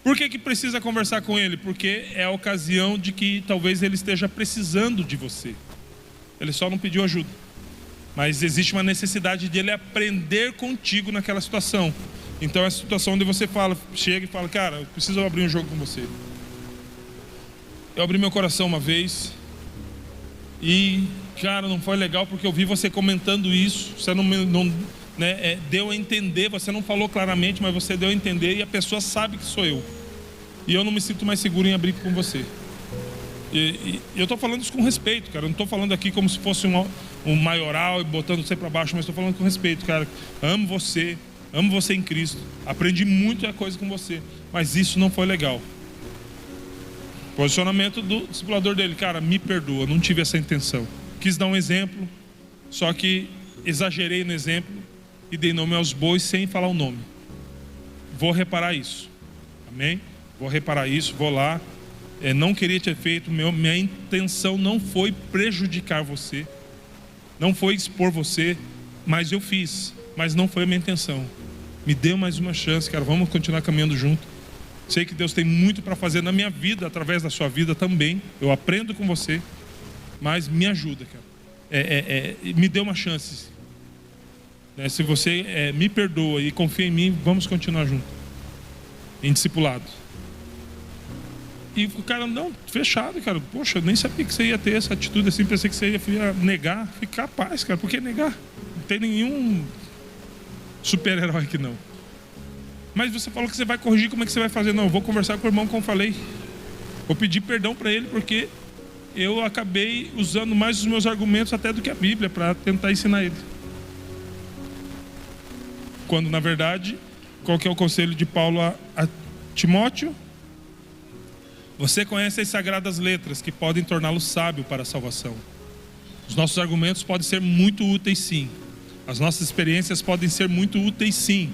Por que precisa conversar com ele? Porque é a ocasião de que talvez ele esteja precisando de você. Ele só não pediu ajuda. Mas existe uma necessidade de ele aprender contigo naquela situação. Então é a situação onde você chega e fala, cara, eu preciso abrir um jogo com você. Eu abri meu coração uma vez e, cara, não foi legal porque eu vi você comentando isso. Você deu a entender, você não falou claramente, mas você deu a entender e a pessoa sabe que sou eu. E eu não me sinto mais seguro em abrir com você. E eu estou falando isso com respeito, cara. Eu não estou falando aqui como se fosse um maioral e botando você para baixo, mas estou falando com respeito, cara. Amo você em Cristo. Aprendi muita coisa com você, mas isso não foi legal. Posicionamento do discipulador dele, cara, me perdoa, não tive essa intenção. Quis dar um exemplo, só que exagerei no exemplo e dei nome aos bois sem falar o nome. Vou reparar isso, amém? Vou reparar isso, vou lá. Não queria ter feito, minha intenção não foi prejudicar você, não foi expor você, mas eu fiz, mas não foi a minha intenção. Me dê mais uma chance, cara, vamos continuar caminhando junto. Sei que Deus tem muito para fazer na minha vida, através da sua vida também. Eu aprendo com você, mas me ajuda, cara. Me dê uma chance. Se você me perdoa e confia em mim, vamos continuar junto, em discipulado. E o cara, não, fechado, cara. Poxa, eu nem sabia que você ia ter essa atitude assim. Pensei que você ia negar. Fique capaz, cara. Por que negar? Não tem nenhum super-herói aqui, não. Mas você falou que você vai corrigir, como é que você vai fazer? Não, eu vou conversar com o irmão, como falei. Vou pedir perdão para ele, porque eu acabei usando mais os meus argumentos até do que a Bíblia, para tentar ensinar ele. Quando, na verdade, qual que é o conselho de Paulo a Timóteo? Você conhece as sagradas letras que podem torná-lo sábio para a salvação. Os nossos argumentos podem ser muito úteis, sim. As nossas experiências podem ser muito úteis, sim.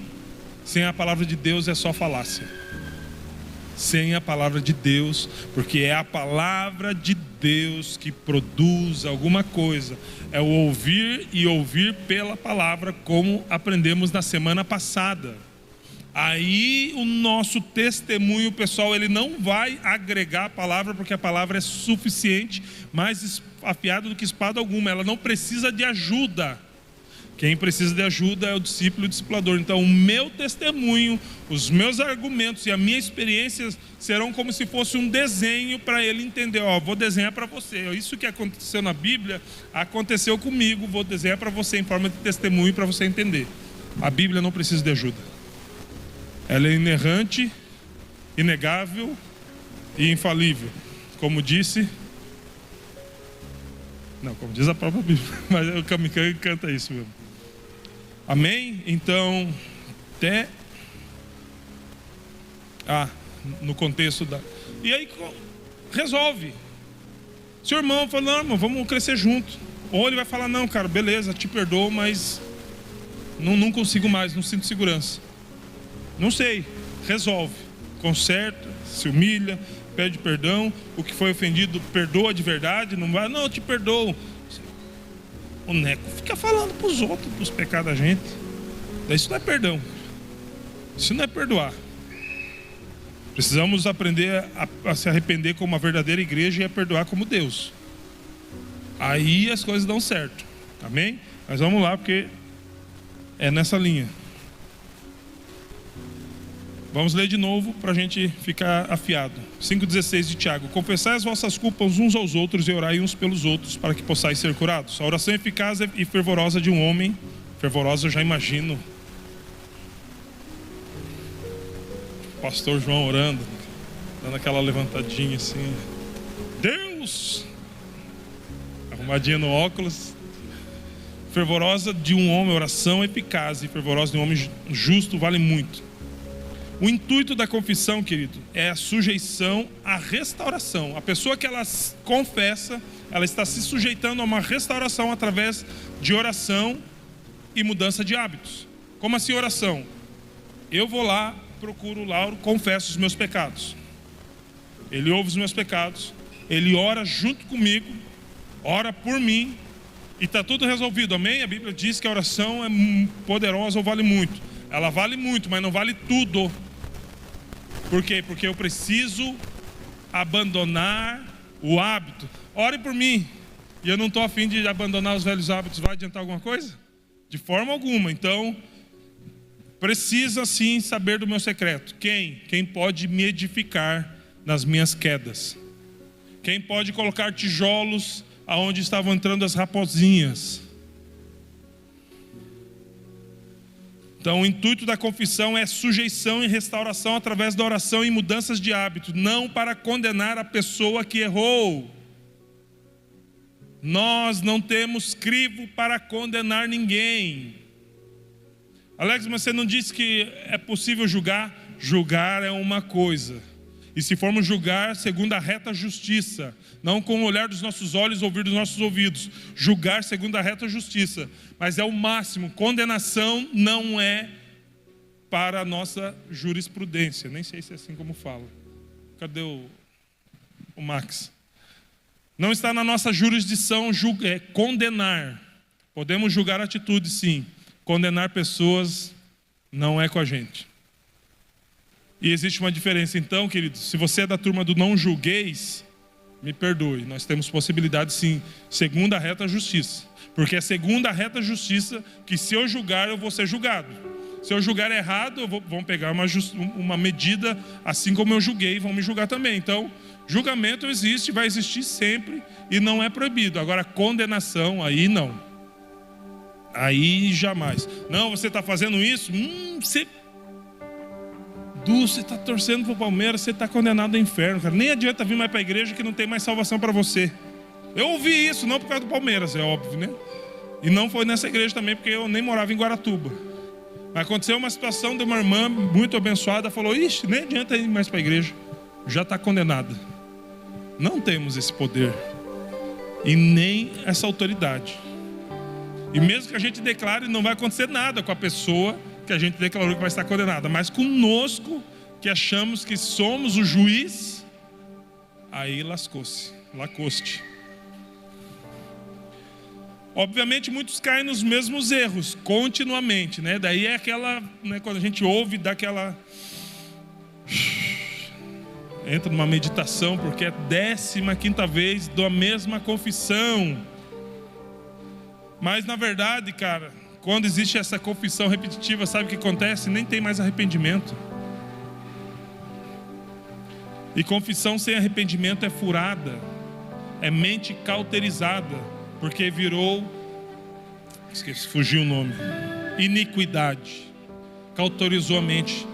Sem a palavra de Deus é só falácia. Sem a palavra de Deus, porque é a palavra de Deus que produz alguma coisa. É o ouvir e ouvir pela palavra, como aprendemos na semana passada. Aí o nosso testemunho, pessoal, ele não vai agregar a palavra, porque a palavra é suficiente, mais afiada do que espada alguma. Ela não precisa de ajuda. Quem precisa de ajuda é o discípulo e o discipulador. Então o meu testemunho, os meus argumentos e a minha experiência serão como se fosse um desenho para ele entender. Vou desenhar para você. Isso que aconteceu na Bíblia, aconteceu comigo. Vou desenhar para você em forma de testemunho para você entender. A Bíblia não precisa de ajuda. Ela é inerrante, inegável e infalível. Como disse Não, como diz a própria Bíblia, mas o Kamikami canta isso mesmo. Amém? Então, até... no contexto da... E aí, resolve. Se o irmão fala, não, irmão, vamos crescer junto. Ou ele vai falar, não, cara, beleza, te perdoo, mas não consigo mais, não sinto segurança. Não sei, resolve. Conserta, se humilha, pede perdão. O que foi ofendido, perdoa de verdade. Não vai, não, eu te perdoo. O Neco fica falando para os outros, dos pecados da gente. Isso não é perdão. Isso não é perdoar. Precisamos aprender a se arrepender como uma verdadeira igreja e a perdoar como Deus. Aí as coisas dão certo. Amém? Mas vamos lá, porque é nessa linha. Vamos ler de novo para a gente ficar afiado. 5,16 de Tiago. Confessai as vossas culpas uns aos outros e orai uns pelos outros para que possais ser curados. A oração eficaz e fervorosa de um homem. Fervorosa eu já imagino. Pastor João orando, dando aquela levantadinha assim. Deus! Arrumadinha no óculos. Fervorosa de um homem, oração eficaz e fervorosa de um homem justo vale muito. O intuito da confissão, querido, é a sujeição à restauração. A pessoa que ela confessa, ela está se sujeitando a uma restauração através de oração e mudança de hábitos. Como assim oração? Eu vou lá, procuro o Lauro, confesso os meus pecados. Ele ouve os meus pecados, ele ora junto comigo, ora por mim e está tudo resolvido, amém? A Bíblia diz que a oração é poderosa ou vale muito. Ela vale muito, mas não vale tudo. Por quê? Porque eu preciso abandonar o hábito. Ore por mim. E eu não estou a fim de abandonar os velhos hábitos. Vai adiantar alguma coisa? De forma alguma. Então, precisa sim saber do meu secreto. Quem pode me edificar nas minhas quedas? Quem pode colocar tijolos aonde estavam entrando as raposinhas? Então o intuito da confissão é sujeição e restauração através da oração e mudanças de hábito, não para condenar a pessoa que errou. Nós não temos crivo para condenar ninguém. Alex, mas você não disse que é possível julgar? Julgar é uma coisa. E se formos julgar segundo a reta justiça, não com o olhar dos nossos olhos, ouvir dos nossos ouvidos, julgar segundo a reta justiça, mas é o máximo. Condenação não é para a nossa jurisprudência, nem sei se é assim como fala. Cadê o Max? Não está na nossa jurisdição condenar. Podemos julgar atitudes, sim. Condenar pessoas não é com a gente. E existe uma diferença. Então, queridos, se você é da turma do não julgueis, me perdoe. Nós temos possibilidade, sim, segundo a reta justiça. Porque é segundo a reta justiça que se eu julgar, eu vou ser julgado. Se eu julgar errado, vão pegar uma medida, assim como eu julguei, vão me julgar também. Então, julgamento existe, vai existir sempre e não é proibido. Agora, condenação, aí não. Aí jamais. Não, você está fazendo isso? Você está torcendo para o Palmeiras, você está condenado ao inferno, cara. Nem adianta vir mais para a igreja que não tem mais salvação para você. Eu ouvi isso, não por causa do Palmeiras, é óbvio, né? E não foi nessa igreja também, porque eu nem morava em Guaratuba. Mas aconteceu uma situação de uma irmã muito abençoada, falou, ixi, nem adianta ir mais para a igreja, já está condenada. Não temos esse poder e nem essa autoridade. E mesmo que a gente declare, não vai acontecer nada com a pessoa que a gente declarou que vai estar condenada, mas conosco, que achamos que somos o juiz, aí lascou-se, lacoste. Obviamente muitos caem nos mesmos erros, continuamente, né? Daí é aquela, né, quando a gente ouve, dá aquela... entra numa meditação, porque é 15ª vez da mesma confissão. Mas na verdade, cara, quando existe essa confissão repetitiva, sabe o que acontece? Nem tem mais arrependimento. E confissão sem arrependimento é furada, é mente cauterizada, porque virou, fugiu o nome, iniquidade. Cauterizou a mente.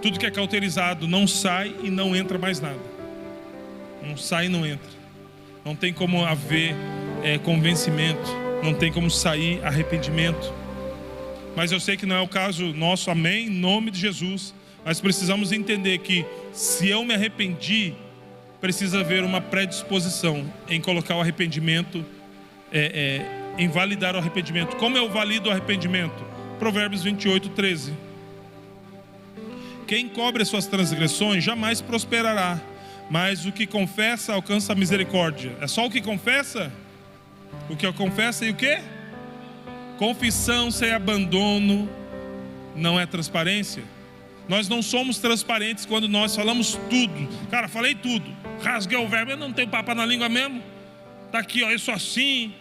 Tudo que é cauterizado não sai e não entra mais nada. Não sai e não entra. Não tem como haver convencimento, não tem como sair arrependimento. Mas eu sei que não é o caso nosso, amém, em nome de Jesus. Mas precisamos entender que se eu me arrependi, precisa haver uma predisposição em colocar o arrependimento, em validar o arrependimento. Como eu valido o arrependimento? Provérbios 28, 13. Quem cobre as suas transgressões jamais prosperará, mas o que confessa alcança a misericórdia. É só o que confessa? O que confessa e o quê? Confissão sem abandono não é transparência. Nós não somos transparentes quando nós falamos tudo. Cara, falei tudo, rasguei o verbo, eu não tenho papo na língua mesmo. Tá aqui, ó, eu sou assim.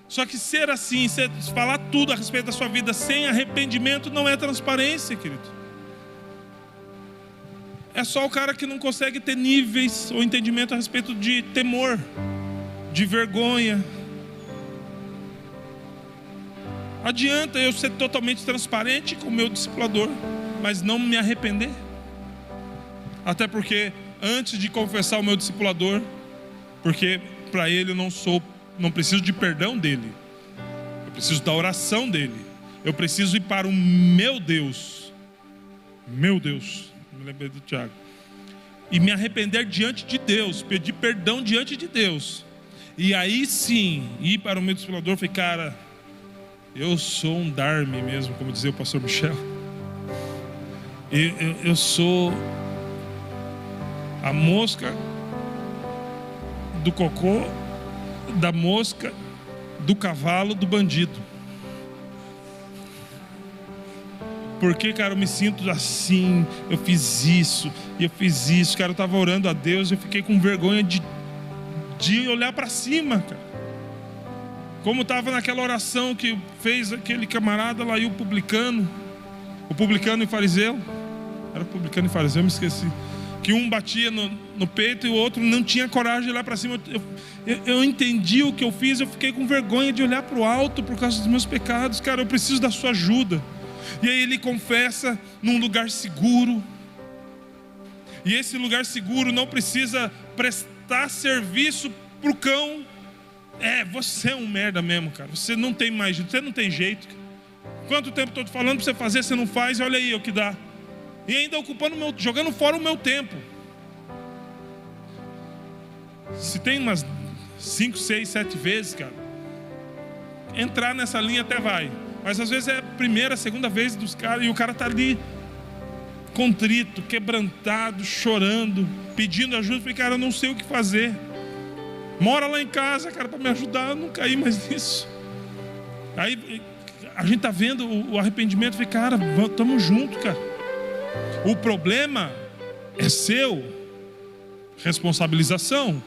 Só que ser assim, falar tudo a respeito da sua vida sem arrependimento não é transparência, querido. É só o cara que não consegue ter níveis ou entendimento a respeito de temor, de vergonha. Adianta eu ser totalmente transparente com o meu discipulador, mas não me arrepender? Até porque antes de confessar o meu discipulador, porque para ele eu não preciso de perdão dele, eu preciso da oração dele, eu preciso ir para o meu Deus, me lembrei do Tiago, e me arrepender diante de Deus, pedir perdão diante de Deus, e aí sim ir para o meu discipulador e falar, cara, eu sou um Dharme mesmo, como dizia o pastor Michel. Eu sou a mosca do cocô, da mosca, do cavalo, do bandido. Porque, cara, eu me sinto assim, eu fiz isso, cara, eu estava orando a Deus, eu fiquei com vergonha de olhar para cima, cara. Como estava naquela oração que fez aquele camarada lá e o publicano e fariseu. Era publicano e fariseu, eu me esqueci. Que um batia no peito e o outro não tinha coragem de olhar para cima. Eu entendi o que eu fiz, eu fiquei com vergonha de olhar para o alto por causa dos meus pecados. Cara, eu preciso da sua ajuda. E aí ele confessa num lugar seguro. E esse lugar seguro não precisa prestar serviço para o cão. Você é um merda mesmo, cara. Você não tem mais jeito, você não tem jeito. Quanto tempo estou te falando para você fazer, você não faz, olha aí o que dá. E ainda jogando fora o meu tempo. Se tem umas 5, 6, 7 vezes, cara, entrar nessa linha até vai. Mas às vezes é a primeira, segunda vez dos caras, e o cara está ali contrito, quebrantado, chorando, pedindo ajuda. Eu falei, cara, eu não sei o que fazer. Mora lá em casa, cara, para me ajudar a não cair mais nisso. Aí a gente tá vendo o arrependimento. Eu falei, cara, estamos juntos, cara. O problema é seu, responsabilização,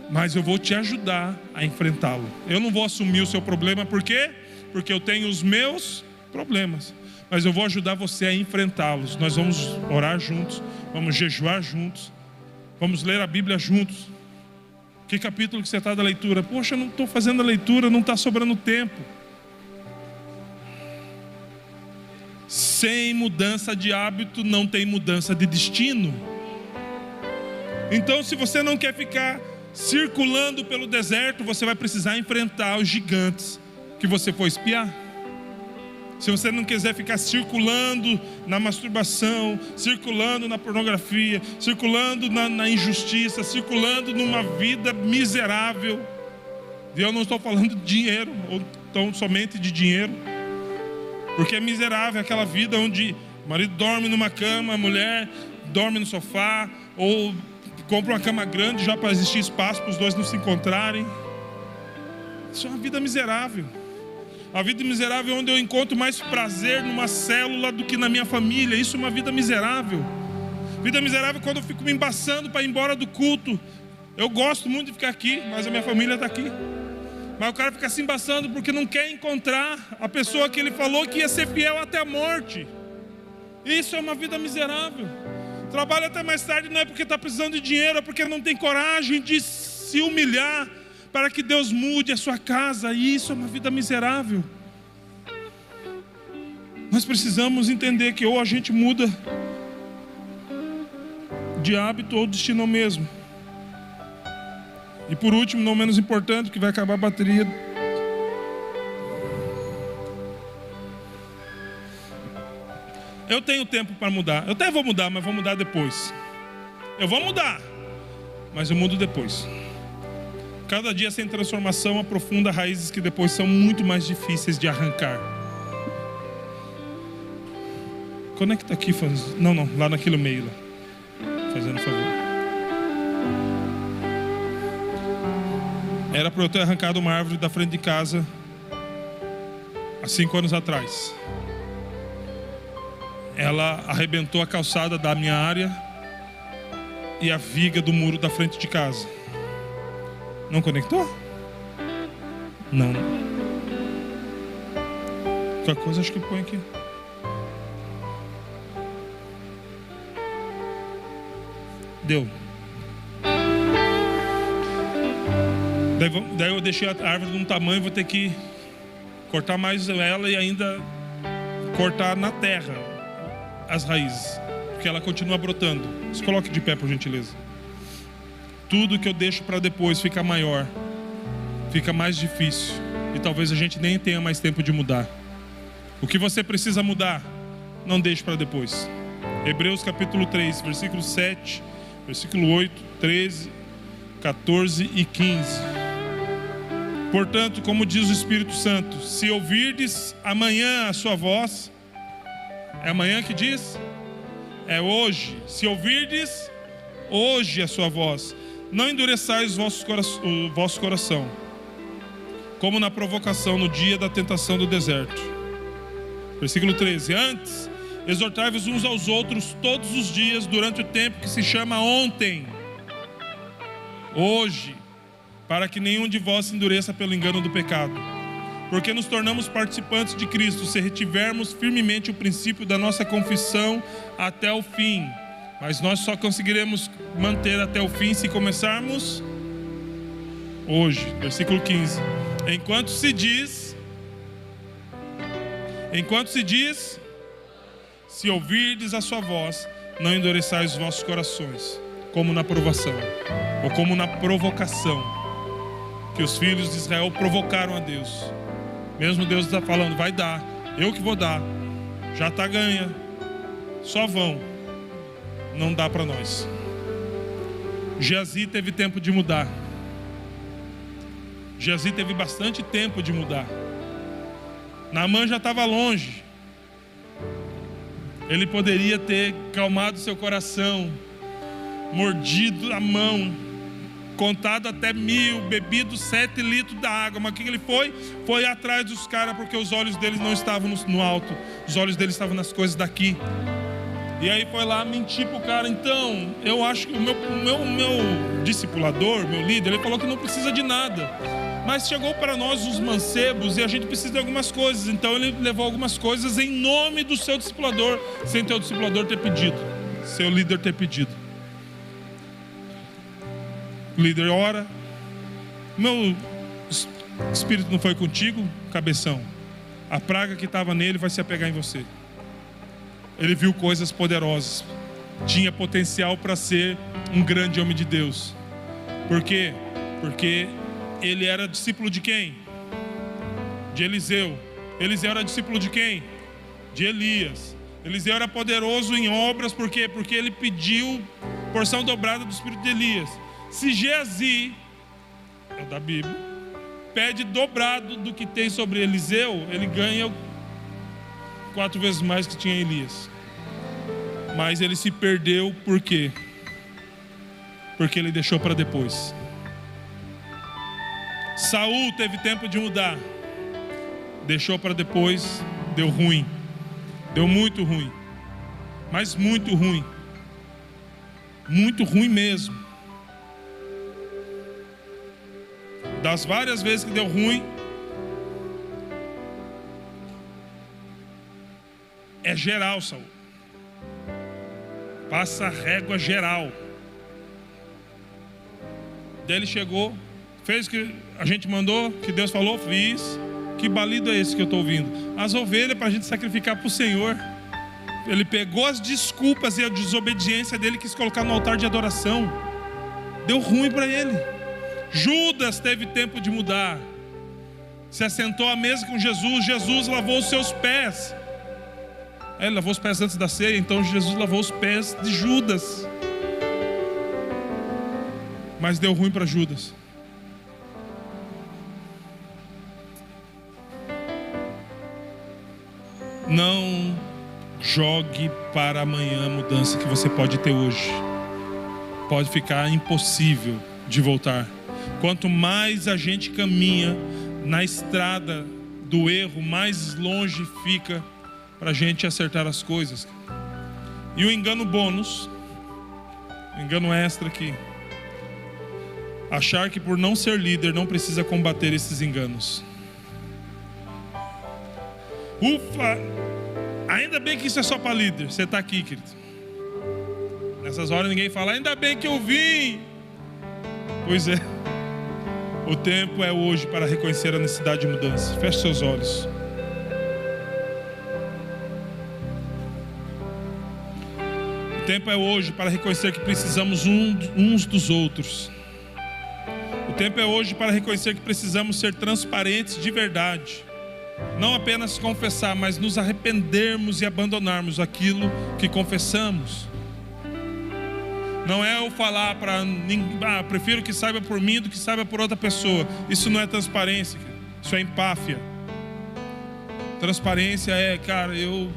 mas eu vou te ajudar a enfrentá-lo. Eu não vou assumir o seu problema, por quê? Porque eu tenho os meus problemas, mas eu vou ajudar você a enfrentá-los. Nós vamos orar juntos, vamos jejuar juntos, vamos ler a Bíblia juntos. Que capítulo que você está da leitura? Poxa, eu não estou fazendo a leitura, não está sobrando tempo. Sem mudança de hábito não tem mudança de destino. Então, se você não quer ficar circulando pelo deserto, você vai precisar enfrentar os gigantes que você foi espiar. Se você não quiser ficar circulando na masturbação, circulando na pornografia, circulando na injustiça, circulando numa vida miserável. E eu não estou falando de dinheiro, ou tão somente de dinheiro. Porque é miserável aquela vida onde o marido dorme numa cama, a mulher dorme no sofá, ou compra uma cama grande já para existir espaço para os dois não se encontrarem. Isso é uma vida miserável. A vida miserável é onde eu encontro mais prazer numa célula do que na minha família. Isso é uma vida miserável. Vida miserável é quando eu fico me embaçando para ir embora do culto. Eu gosto muito de ficar aqui, mas a minha família está aqui. Mas o cara fica se embaçando porque não quer encontrar a pessoa que ele falou que ia ser fiel até a morte. Isso é uma vida miserável. Trabalha até mais tarde não é porque está precisando de dinheiro, é porque não tem coragem de se humilhar para que Deus mude a sua casa. E isso é uma vida miserável. Nós precisamos entender que ou a gente muda de hábito ou destino mesmo. E por último, não menos importante, que vai acabar a bateria. Eu tenho tempo para mudar. Eu até vou mudar, mas vou mudar depois. Eu vou mudar, mas eu mudo depois. Cada dia sem transformação aprofunda raízes que depois são muito mais difíceis de arrancar. Conecta aqui, não, lá naquele meio lá. Fazendo favor. Era para eu ter arrancado uma árvore da frente de casa há 5 anos atrás. Ela arrebentou a calçada da minha área e a viga do muro da frente de casa. Não conectou? Não. Qualquer coisa acho que põe aqui. Deu. Daí eu deixei a árvore de um tamanho, vou ter que cortar mais ela e ainda cortar na terra as raízes, porque ela continua brotando. Se coloque de pé, por gentileza. Tudo que eu deixo para depois fica maior, fica mais difícil, e talvez a gente nem tenha mais tempo de mudar. O que você precisa mudar, não deixe para depois. Hebreus capítulo 3, versículo 7, versículo 8, 13, 14 e 15. Portanto, como diz o Espírito Santo, se ouvirdes amanhã a sua voz, é amanhã que diz? É hoje. Se ouvirdes hoje a sua voz, não endureçais o vosso coração, como na provocação no dia da tentação do deserto. Versículo 13. Antes, exortai-vos uns aos outros todos os dias, durante o tempo que se chama ontem, hoje, para que nenhum de vós se endureça pelo engano do pecado. Porque nos tornamos participantes de Cristo, se retivermos firmemente o princípio da nossa confissão até o fim. Mas nós só conseguiremos manter até o fim se começarmos hoje. Versículo 15. Enquanto se diz, se ouvirdes a sua voz, não endureçais os vossos corações, como na provação, ou como na provocação, que os filhos de Israel provocaram a Deus. Mesmo Deus está falando, vai dar, eu que vou dar, já está ganha, só vão. Não dá para nós. Geazi teve tempo de mudar. Geazi teve bastante tempo de mudar. Naamã já estava longe. Ele poderia ter calmado seu coração, mordido a mão, contado até 1000, bebido 7 litros da água. Mas o que ele foi? Foi atrás dos caras, porque os olhos deles não estavam no alto, os olhos deles estavam nas coisas daqui. E aí foi lá mentir pro cara. Então, eu acho que o meu discipulador, meu líder, ele falou que não precisa de nada, mas chegou para nós os mancebos e a gente precisa de algumas coisas. Então ele levou algumas coisas em nome do seu discipulador, sem teu discipulador ter pedido, seu líder ter pedido. O líder ora, meu espírito não foi contigo, cabeção? A praga que estava nele vai se apegar em você. Ele viu coisas poderosas, tinha potencial para ser um grande homem de Deus. Por quê? Porque ele era discípulo de quem? De Eliseu. Eliseu era discípulo de quem? De Elias. Eliseu era poderoso em obras, por quê? Porque ele pediu porção dobrada do espírito de Elias. Se Geazi, é da Bíblia, pede dobrado do que tem sobre Eliseu, ele ganha 4 vezes mais que tinha Elias. Mas ele se perdeu por quê? Porque ele deixou para depois. Saul teve tempo de mudar, deixou para depois, deu ruim, deu muito ruim, mas muito ruim mesmo. Das várias vezes que deu ruim, é geral, Saul. Passa a régua geral. Daí ele chegou, fez o que a gente mandou, que Deus falou, fiz. Que balido é esse que eu estou ouvindo? As ovelhas para a gente sacrificar para o Senhor. Ele pegou as desculpas e a desobediência dele, quis colocar no altar de adoração. Deu ruim para ele. Judas teve tempo de mudar. Se assentou à mesa com Jesus, Jesus lavou os seus pés. Ele lavou os pés antes da ceia, então Jesus lavou os pés de Judas. Mas deu ruim para Judas. Não jogue para amanhã a mudança que você pode ter hoje. Pode ficar impossível de voltar. Quanto mais a gente caminha na estrada do erro, mais longe fica para a gente acertar as coisas. E o engano bônus, o engano extra aqui, achar que por não ser líder não precisa combater esses enganos. Ufa! Ainda bem que isso é só para líder. Você está aqui, querido. Nessas horas ninguém fala, ainda bem que eu vim. Pois é. O tempo é hoje para reconhecer a necessidade de mudança. Feche seus olhos. O tempo é hoje para reconhecer que precisamos uns dos outros. O tempo é hoje para reconhecer que precisamos ser transparentes de verdade. Não apenas confessar, mas nos arrependermos e abandonarmos aquilo que confessamos. Não é eu falar para ninguém, prefiro que saiba por mim do que saiba por outra pessoa. Isso não é transparência, isso é empáfia. Transparência é, cara, eu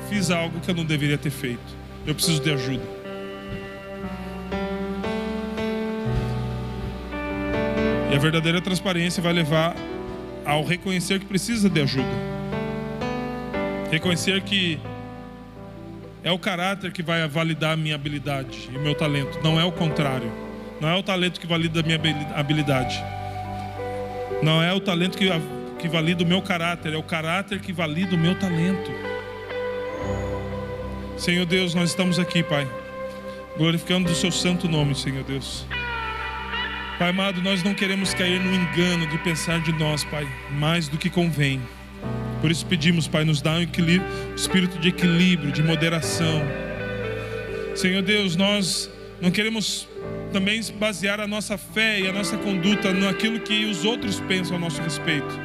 fiz algo que eu não deveria ter feito. Eu preciso de ajuda. E a verdadeira transparência vai levar ao reconhecer que precisa de ajuda. Reconhecer que é o caráter que vai validar a minha habilidade e o meu talento. Não é o contrário. Não é o talento que valida a minha habilidade. Não é o talento que valida o meu caráter. É o caráter que valida o meu talento. Senhor Deus, nós estamos aqui, Pai, glorificando o seu santo nome, Senhor Deus. Pai amado, nós não queremos cair no engano de pensar de nós, Pai, mais do que convém. Por isso pedimos, Pai, nos dá um equilíbrio, espírito de equilíbrio, de moderação. Senhor Deus, nós não queremos também basear a nossa fé e a nossa conduta naquilo que os outros pensam a nosso respeito.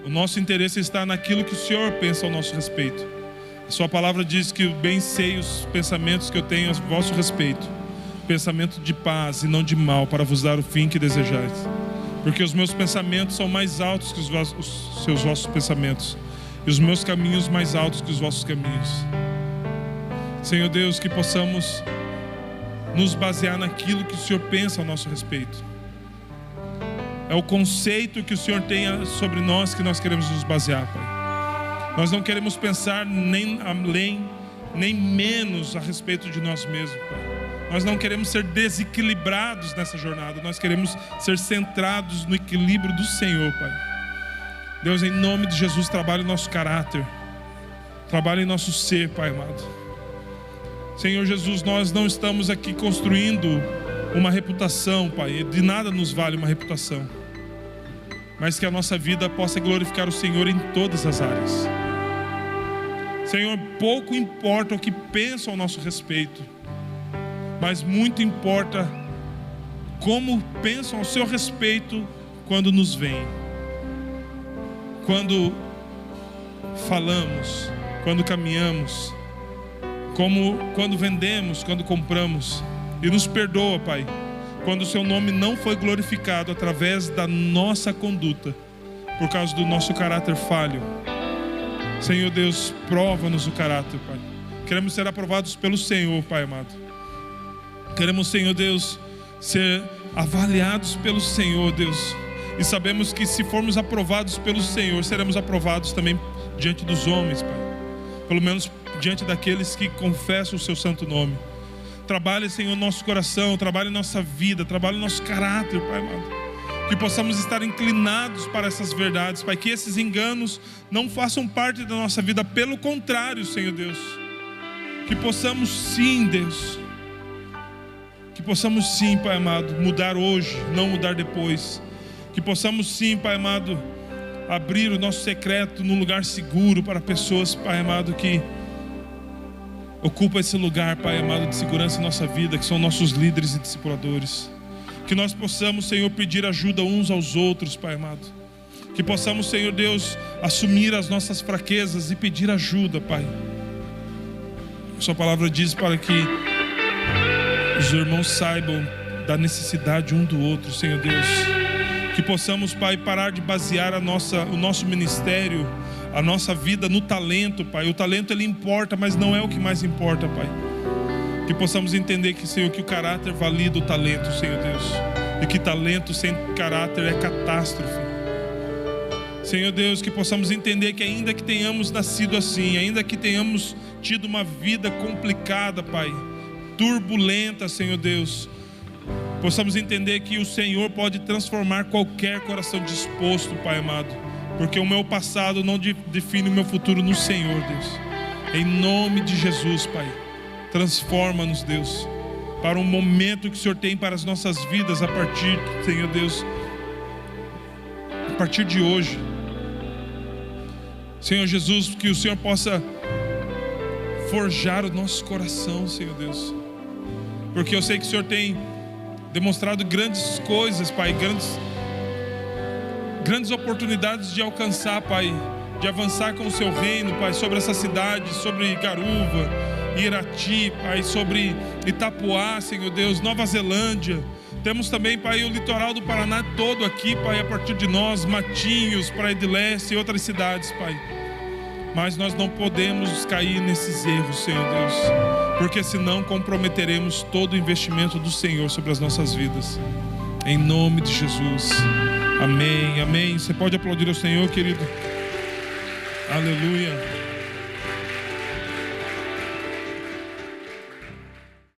O nosso interesse está naquilo que o Senhor pensa ao nosso respeito. A sua palavra diz que bem sei os pensamentos que eu tenho a vosso respeito, pensamento de paz e não de mal, para vos dar o fim que desejais. Porque os meus pensamentos são mais altos que os vossos pensamentos, e os meus caminhos mais altos que os vossos caminhos. Senhor Deus, que possamos nos basear naquilo que o Senhor pensa ao nosso respeito. É o conceito que o Senhor tem sobre nós que nós queremos nos basear, Pai. Nós não queremos pensar nem além, nem menos a respeito de nós mesmos, Pai. Nós não queremos ser desequilibrados nessa jornada. Nós queremos ser centrados no equilíbrio do Senhor, Pai. Deus, em nome de Jesus, trabalhe o nosso caráter. Trabalhe em nosso ser, Pai amado. Senhor Jesus, nós não estamos aqui construindo uma reputação, Pai. De nada nos vale uma reputação. Mas que a nossa vida possa glorificar o Senhor em todas as áreas. Senhor, pouco importa o que pensam ao nosso respeito, mas muito importa como pensam ao seu respeito quando nos veem, quando falamos, quando caminhamos, quando vendemos, quando compramos. E nos perdoa, Pai, quando o seu nome não foi glorificado através da nossa conduta, por causa do nosso caráter falho. Senhor Deus, prova-nos o caráter, Pai. Queremos ser aprovados pelo Senhor, Pai amado. Queremos, Senhor Deus, ser avaliados pelo Senhor, Deus. E sabemos que se formos aprovados pelo Senhor, seremos aprovados também diante dos homens, Pai. Pelo menos diante daqueles que confessam o seu santo nome. Trabalhe, Senhor, nosso coração, trabalhe nossa vida, trabalhe nosso caráter, Pai amado. Que possamos estar inclinados para essas verdades, Pai. Que esses enganos não façam parte da nossa vida. Pelo contrário, Senhor Deus. Que possamos sim, Deus. Que possamos sim, Pai amado, mudar hoje, não mudar depois. Que possamos sim, Pai amado, abrir o nosso secreto num lugar seguro para pessoas, Pai amado, que ocupam esse lugar, Pai amado, de segurança em nossa vida, que são nossos líderes e discipuladores. Que nós possamos, Senhor, pedir ajuda uns aos outros, Pai amado. Que possamos, Senhor Deus, assumir as nossas fraquezas e pedir ajuda, Pai. A sua palavra diz para que os irmãos saibam da necessidade um do outro, Senhor Deus. Que possamos, Pai, parar de basear o nosso ministério, a nossa vida no talento, Pai. O talento ele importa, mas não é o que mais importa, Pai. Que possamos entender que, Senhor, que o caráter valida o talento, Senhor Deus. E que talento sem caráter é catástrofe. Senhor Deus, que possamos entender que ainda que tenhamos nascido assim, ainda que tenhamos tido uma vida complicada, Pai, turbulenta, Senhor Deus, possamos entender que o Senhor pode transformar qualquer coração disposto, Pai amado, porque o meu passado não define o meu futuro no Senhor, Deus. Em nome de Jesus, Pai, transforma-nos, Deus, para um momento que o Senhor tem para as nossas vidas a partir, Senhor Deus, a partir de hoje. Senhor Jesus, que o Senhor possa forjar o nosso coração, Senhor Deus, porque eu sei que o Senhor tem demonstrado grandes coisas, Pai, grandes oportunidades de alcançar, Pai, de avançar com o Seu reino, Pai, sobre essa cidade, sobre Garuva, Irati, Pai, sobre Itapuá, Senhor Deus, Nova Zelândia. Temos também, Pai, o litoral do Paraná todo aqui, Pai, a partir de nós, Matinhos, Praia de Leste e outras cidades, Pai. Mas nós não podemos cair nesses erros, Senhor Deus, porque senão comprometeremos todo o investimento do Senhor sobre as nossas vidas. Em nome de Jesus. Amém, amém. Você pode aplaudir ao Senhor, querido. Aleluia.